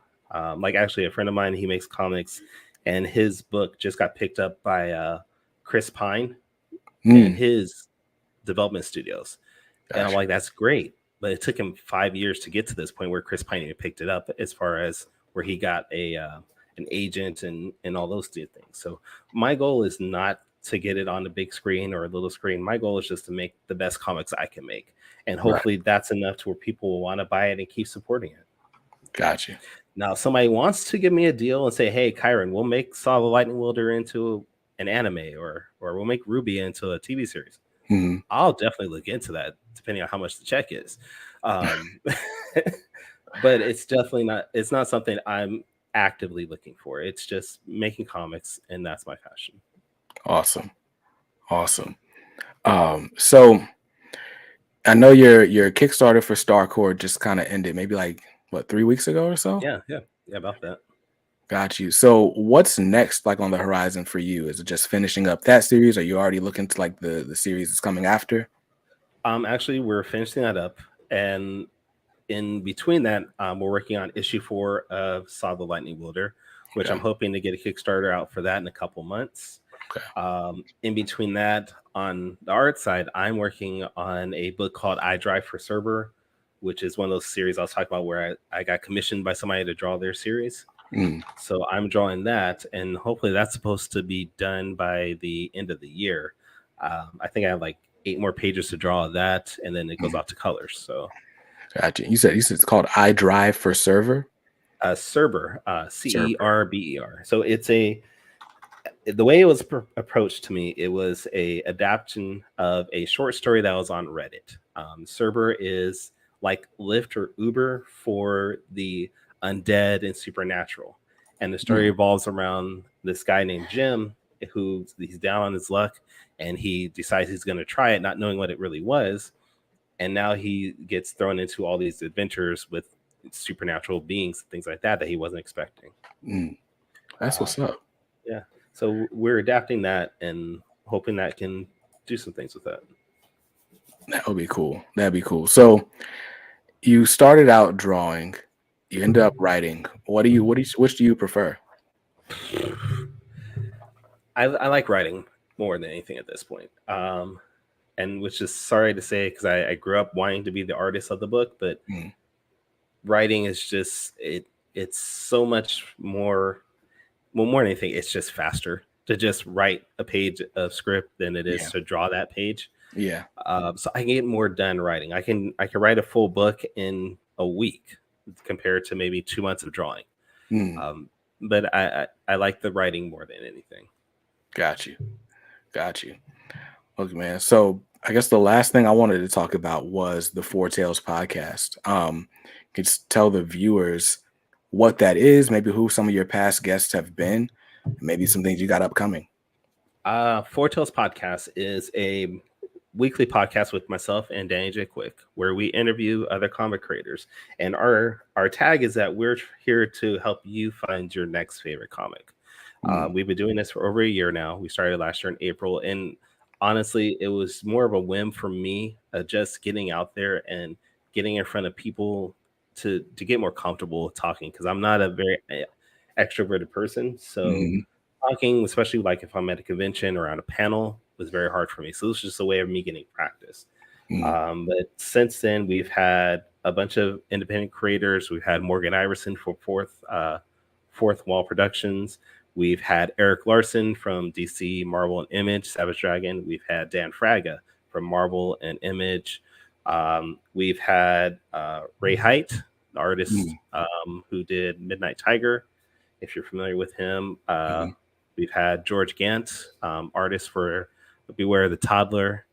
like actually a friend of mine. He makes comics, and his book just got picked up by Chris Pine and Mm, his development studios. And I'm gotcha. like, that's great, but it took him 5 years to get to this point where Chris Pine even picked it up, as far as where he got a an agent and all those things. So my goal is not to get it on the big screen or a little screen. My goal is just to make the best comics I can make, and Right. hopefully that's enough to where people will want to buy it and keep supporting it. Gotcha. Now, if somebody wants to give me a deal and say, "Hey, Kyron, we'll make Saw the Lightning Wielder into an anime, or we'll make Ruby into a TV series," Mhm. I'll definitely look into that, depending on how much the check is. Um, but it's definitely not. It's not something I'm actively looking for. It's just making comics, and that's my passion. Awesome. Awesome. So I know your Kickstarter for Starcore just kind of ended maybe like what 3 weeks ago or so. Yeah, about that. Got you. So what's next like on the horizon for you? Is it just finishing up that series? Are you already looking to like the series that's coming after? Actually, we're finishing that up, and in between that, we're working on issue 4 of Saw the Lightning Wielder, which I'm Okay. hoping to get a Kickstarter out for that in a couple months. Okay. In between that, on the art side, I'm working on a book called I Drive for Cerber, which is one of those series I was talking about where I got commissioned by somebody to draw their series. Mm, So I'm drawing that, and hopefully that's supposed to be done by the end of the year. I think I have like 8 more pages to draw of that, and then it goes mm. off to colors. So Got you. You said it's called I Drive for Server. Cerber, Server. Cerber. So it's the way it was approached to me, it was a adaptation of a short story that was on Reddit. Cerber is like Lyft or Uber for the undead and supernatural, and the story Mm, revolves around this guy named Jim, who he's down on his luck, and he decides he's going to try it, not knowing what it really was, and now he gets thrown into all these adventures with supernatural beings, things like that he wasn't expecting. mm. That's Uh, what's up. yeah. So we're adapting that and hoping that can do some things with that. That would be cool. That'd be cool. So you started out drawing, you ended up writing. Which do you prefer? I like writing more than anything at this point. And which is sorry to say, because I grew up wanting to be the artist of the book, but Mm, writing is just it's so much more. Well, more than anything, it's just faster to just write a page of script than it is yeah. to draw that page. Yeah. So I can get more done writing. I can write a full book in a week compared to maybe 2 months of drawing. Mm, Um, but I like the writing more than anything. got you. Got you. Okay, man. So I guess the last thing I wanted to talk about was the Four Tales podcast. Could you tell the viewers what that is, maybe who some of your past guests have been, and maybe some things you got upcoming. Four Tales Podcast is a weekly podcast with myself and Danny J. Quick, where we interview other comic creators. And our tag is that we're here to help you find your next favorite comic. Mm, We've been doing this for over a year now. We started last year in April, and honestly, it was more of a whim for me, just getting out there and getting in front of people to get more comfortable talking, because I'm not a very extroverted person. So mhm, talking, especially like if I'm at a convention or on a panel, was very hard for me. So it was just a way of me getting practice. mm, But since then, we've had a bunch of independent creators. We've had Morgan Iverson for Fourth Wall Productions. We've had Eric Larson from DC, Marvel, and Image, Savage Dragon. We've had Dan Fraga from Marvel and Image. We've had Ray Height, the artist who did Midnight Tiger, if you're familiar with him. We've had George Gant, artist for Beware the Toddler.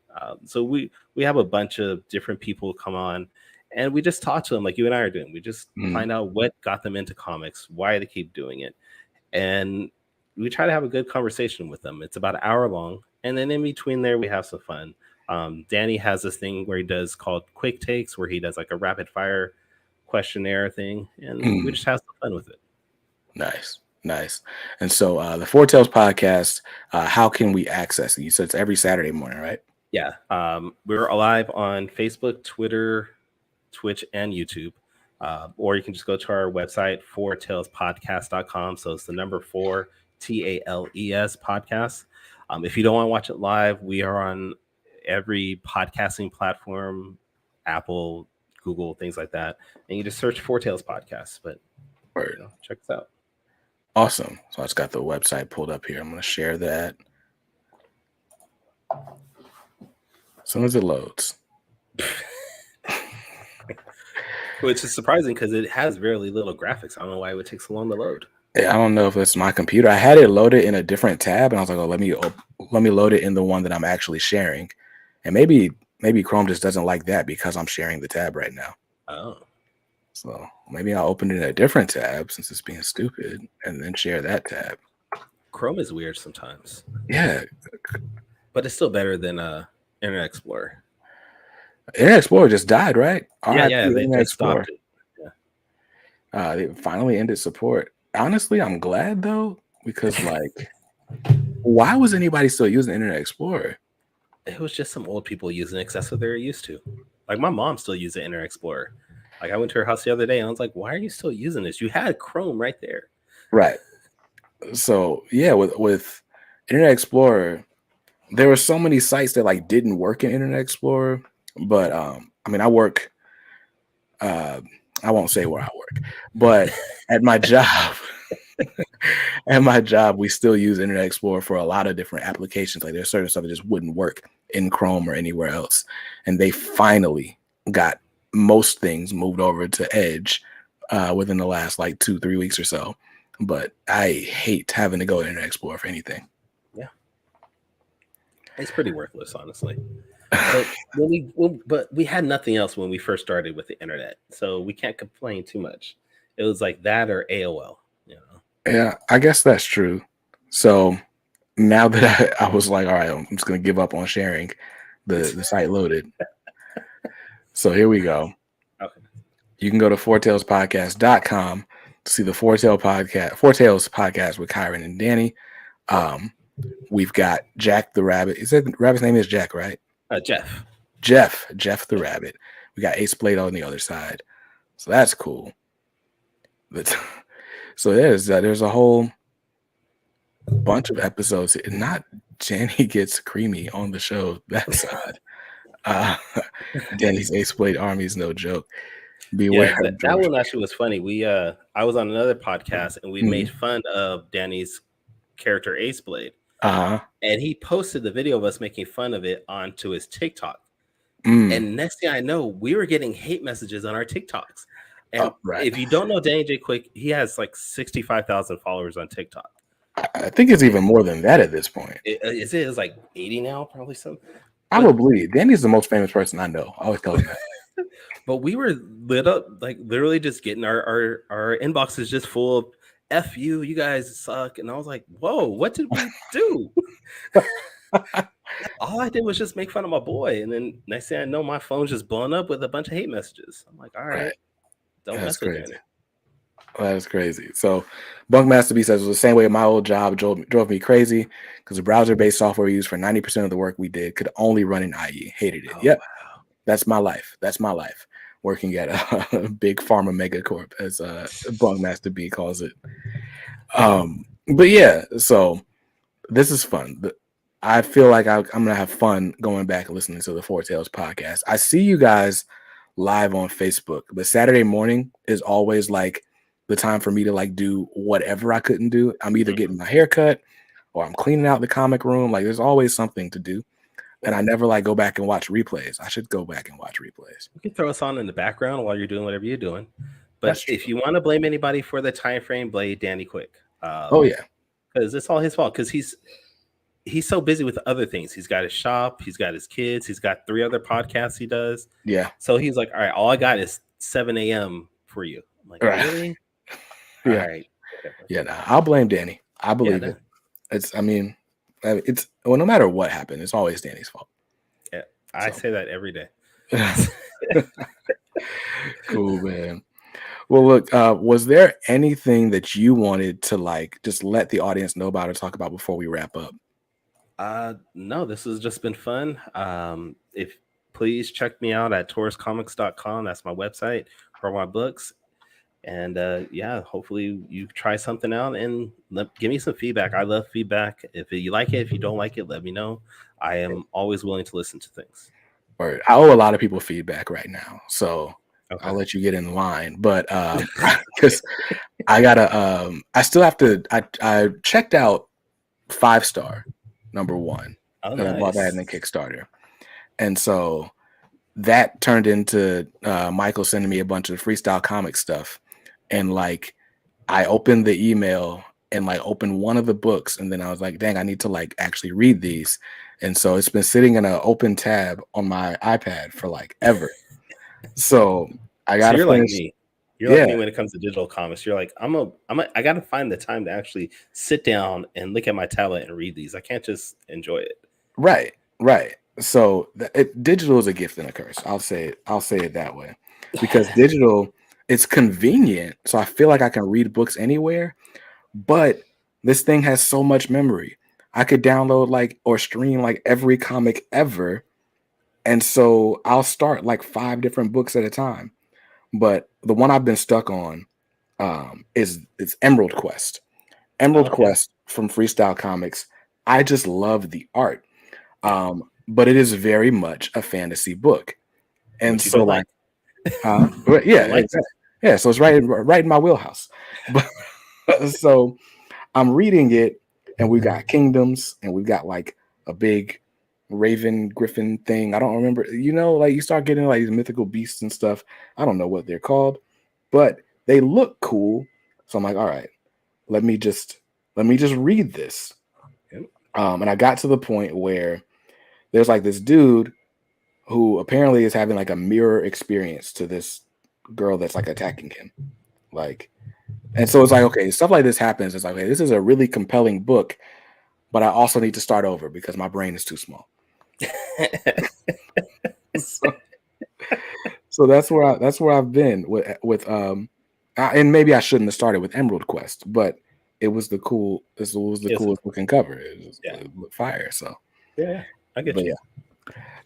So we have a bunch of different people come on, and we just talk to them like you and I are doing. We just find out what got them into comics, why they keep doing it, and we try to have a good conversation with them. It's about an hour long, and then in between there we have some fun. Danny has this thing where he does called Quick Takes, where he does like a rapid fire questionnaire thing, and we just have some fun with it. Nice. And so the Foretales podcast, how can we access it? You said it's every Saturday morning, right? Yeah. We're live on Facebook, Twitter, Twitch, and YouTube. Or you can just go to our website, foretalespodcast.com. So it's the number 4, TALES podcast. If you don't want to watch it live, we are on every podcasting platform, Apple, Google, things like that. And you just search Foretales podcast. But check us out. Awesome. So I just got the website pulled up here. I'm going to share that as soon as it loads. Which is surprising because it has very little graphics. I don't know why it would take so long to load. I don't know if it's my computer. I had it loaded in a different tab, and I was like, "Oh, let me load it in the one that I'm actually sharing." And maybe Chrome just doesn't like that because I'm sharing the tab right now. Oh. So maybe I'll open it in a different tab since it's being stupid, and then share that tab. Chrome is weird sometimes. Yeah, but it's still better than Internet Explorer. Internet Explorer just died, right? Yeah, they just stopped it. Yeah. They finally ended support. Honestly, I'm glad though, because like, why was anybody still using Internet Explorer? It was just some old people using it because that's what they're used to. Like my mom still uses Internet Explorer. Like I went to her house the other day and I was like, why are you still using this? You had Chrome right there. Right. So yeah, with Internet Explorer, there were so many sites that like didn't work in Internet Explorer. But I mean, I work. I won't say where I work, but at my job, we still use Internet Explorer for a lot of different applications. Like there's certain stuff that just wouldn't work in Chrome or anywhere else, and they finally got most things moved over to Edge within the last like 2-3 weeks or so. But I hate having to go to Internet Explorer for anything. Yeah, it's pretty worthless, honestly. But we had nothing else when we first started with the internet, so we can't complain too much. It was like that or AOL, you know. Yeah, I guess that's true. So now that I was like, all right, I'm just gonna give up on sharing. The site loaded. So here we go. Okay. You can go to foretalespodcast.com to see the Foretales podcast with Kyrun and Danny. We've got Jack the Rabbit. Is that the rabbit's name is Jack, right? Jeff the Rabbit. We got Ace Blade on the other side, so that's cool. But so there's a whole bunch of episodes. Not Danny gets creamy on the show. That side. Danny's Ace Blade army is no joke. Beware. Yeah, that one actually was funny. I was on another podcast and we made fun of Danny's character Ace Blade. And he posted the video of us making fun of it onto his TikTok. And next thing I know, we were getting hate messages on our TikToks. And if you don't know Danny J. Quick, he has like 65,000 followers on TikTok. I think it's even more than that at this point. It's like 80 now, probably something. Probably. Danny's the most famous person I know. I always tell him that. But we were lit up, like literally just getting our inboxes just full of F you, you guys suck. And I was like, whoa, what did we do? All I did was just make fun of my boy. And then next thing I know, my phone's just blowing up with a bunch of hate messages. I'm like, all right. Don't mess with Danny. That is crazy. So Bunkmaster B says it was the same way my old job drove me crazy because the browser-based software we used for 90% of the work we did could only run in IE. Hated it. Yep. Wow. That's my life. Working at a big pharma megacorp, as Bunkmaster B calls it. But yeah, so this is fun. I feel like I'm gonna have fun going back and listening to the Foretales podcast. I see you guys live on Facebook, but Saturday morning is always like the time for me to like do whatever I couldn't do. I'm either getting my hair cut or I'm cleaning out the comic room. Like there's always something to do. and I never like go back and watch replays. I should go back and watch replays. You can throw us on in the background while you're doing whatever you're doing. But That's true. if you want to blame anybody for the time frame, blame Danny Quick. Oh yeah, because it's all his fault. Because he's so busy with other things. He's got his shop, he's got his kids, he's got 3 other podcasts he does. yeah. So he's like, all right, all I got is 7 a.m. for you. I'm like, Right. really? Yeah. All right. Yeah, nah, I'll blame Danny. I believe Yeah, it. It's well, no matter what happened, it's always Danny's fault. Yeah, I So. say that every day. Cool, man. Well, look, was there anything that you wanted to like just let the audience know about or talk about before we wrap up? No, this has just been fun. If please check me out at tauruscomics.com. That's my website for my books. And yeah, hopefully you try something out and give me some feedback. I love feedback. If you like it, if you don't like it, let me know. I am always willing to listen to things. Or I owe a lot of people feedback right now, so Okay. I'll let you get in line. But because I gotta, I still have to. I checked out 5-star #1. Oh, I bought that in the nice. Kickstarter, and so that turned into Michael sending me a bunch of freestyle comic stuff, and like I opened the email and like opened one of the books, and then I was like, dang, I need to like actually read these. And so it's been sitting in an open tab on my iPad for like ever. So I gotta So you're finish. like me. You're like me when it comes to digital comics. You're like, I gotta find the time to actually sit down and look at my tablet and read these. I can't just enjoy it. Right. So digital is a gift and a curse. I'll say it that way, because digital, it's convenient. So I feel like I can read books anywhere, but this thing has so much memory. I could download like or stream like every comic ever. And so I'll start like 5 different books at a time. But the one I've been stuck on is Emerald Quest. Emerald Quest from Freestyle Comics. I just love the art. But it is very much a fantasy book. And so like yeah, exactly. Yeah, so it's right in my wheelhouse. But so I'm reading it, and we've got kingdoms, and we've got like a big raven griffin thing. I don't remember, like you start getting like these mythical beasts and stuff. I don't know what they're called, but they look cool. So I'm like, all right, let me just read this. And I got to the point where there's like this dude who apparently is having like a mirror experience to this girl that's like attacking him. Like, and so it's like, okay, stuff like this happens. It's like, okay, this is a really compelling book, but I also need to start over because my brain is too small. So that's where I've been with and maybe I shouldn't have started with Emerald Quest, but it was the coolest looking cover. It looked fire. So yeah, I get you. Yeah.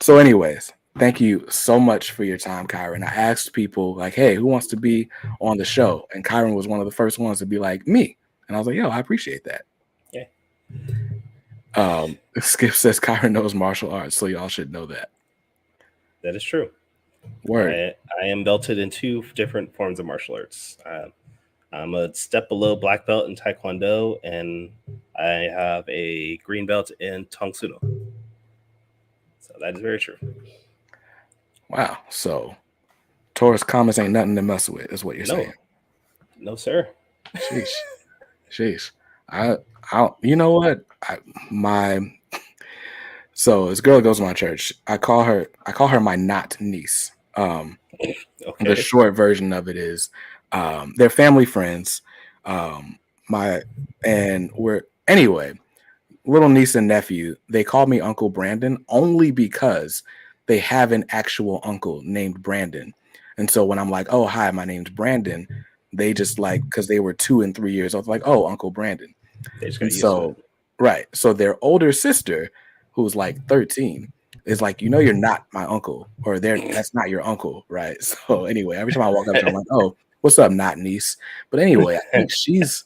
So anyways, thank you so much for your time, Kyrun. I asked people like, hey, who wants to be on the show? And Kyrun was one of the first ones to be like, me. And I was like, yo, I appreciate that. Yeah. Skip says Kyrun knows martial arts, so y'all should know that. That is true. Word. I am belted in 2 different forms of martial arts. I'm a step below black belt in Taekwondo, and I have a green belt in Tong Sudo. So that is very true. Wow. So Taurus Comics ain't nothing to mess with, is what you're saying. No, sir. Sheesh. I you know what? So this girl goes to my church. I call her my not niece. The short version of it is they're family friends. Little niece and nephew, they call me Uncle Brandon only because they have an actual uncle named Brandon. And so when I'm like, oh, hi, my name's Brandon, they just like, because they were 2 and 3 years old, like, oh, Uncle Brandon. They just got used to it. Right. So their older sister, who's like 13, is like, you're not my uncle, or that's not your uncle, right? So anyway, every time I walk up to her, I'm like, oh, what's up, not niece? But anyway, I think she's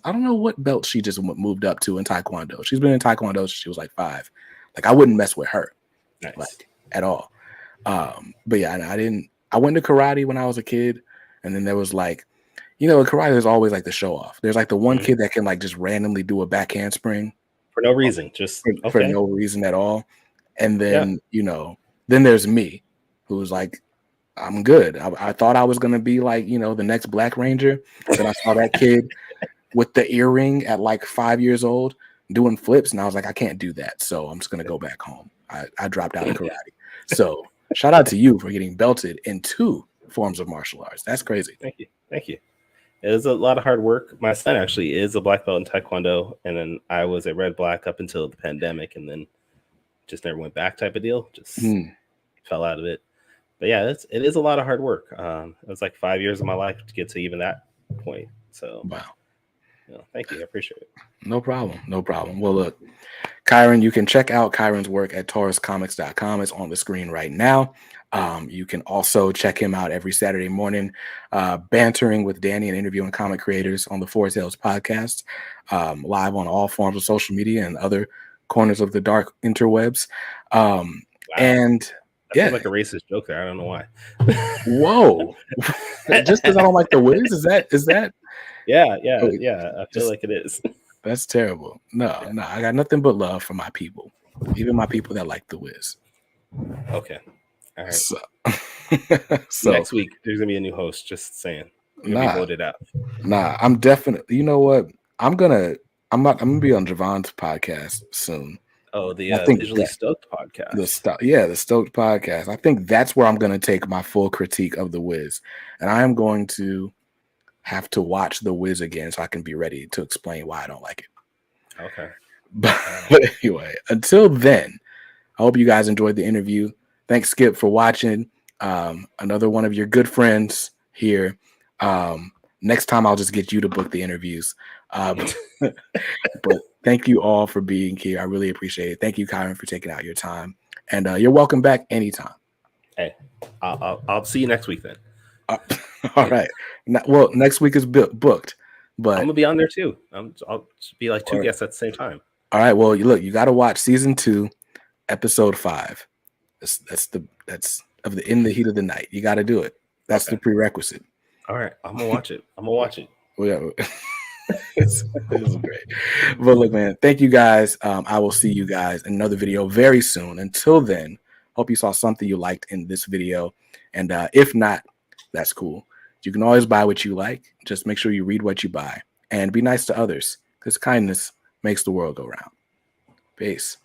I don't know what belt she just moved up to in Taekwondo. She's been in Taekwondo since she was like 5. Like I wouldn't mess with her, like at all. But yeah, I went to karate when I was a kid, and then there was like, in karate, there's always like the show off. There's like the one kid that can like just randomly do a back handspring. for no reason, just for okay. no reason at all. And then, Yeah. then there's me, who's like, I'm good. I thought I was going to be like, the next Black Ranger. Then I saw that kid with the earring at like 5 years old doing flips. And I was like, I can't do that. So I'm just going to go back home. I dropped out of karate. So shout out to you for getting belted in 2 forms of martial arts. That's crazy. Thank you. It was a lot of hard work. My son actually is a black belt in Taekwondo, and then I was a red black up until the pandemic, and then just never went back type of deal. Just fell out of it. But yeah, it is a lot of hard work. It was like 5 years of my life to get to even that point. So wow. Thank you. I appreciate it. No problem. Well, look, Kyrun, you can check out Kyrun's work at tauruscomics.com. It's on the screen right now. You can also check him out every Saturday morning, bantering with Danny and interviewing comic creators on the Four Tales podcast, live on all forms of social media and other corners of the dark interwebs. Wow. And that feels like a racist joke there. I don't know why. Whoa. Just because I don't like the Wiz? Is that? Yeah. I feel like it is. That's terrible. No, I got nothing but love for my people, even my people that like the Wiz. Okay. All right. So next week there's gonna be a new host. Just saying, you'll be voted out. I'm definitely. You know what? I'm gonna be on Javon's podcast soon. Oh, the Visually Stoked podcast. The Stoked podcast. I think that's where I'm gonna take my full critique of the Wiz, and I am going to have to watch the Wiz again so I can be ready to explain why I don't like it. Okay. But anyway, until then, I hope you guys enjoyed the interview. Thanks, Skip, for watching. Another one of your good friends here. Next time, I'll just get you to book the interviews. But thank you all for being here. I really appreciate it. Thank you, Kyrun, for taking out your time. And you're welcome back anytime. Hey, I'll see you next week then. All right. Well, next week is booked, but I'm gonna be on there too. I'll be like 2 guests at the same time. All right. Well, look, you got to watch season 2, episode 5. That's of the In the Heat of the Night. You got to do it. That's the prerequisite. All right, I'm gonna watch it. Yeah. It was great. But look, man, thank you guys. I will see you guys in another video very soon. Until then, hope you saw something you liked in this video, and if not, that's cool. You can always buy what you like. Just make sure you read what you buy and be nice to others, because kindness makes the world go round. Peace.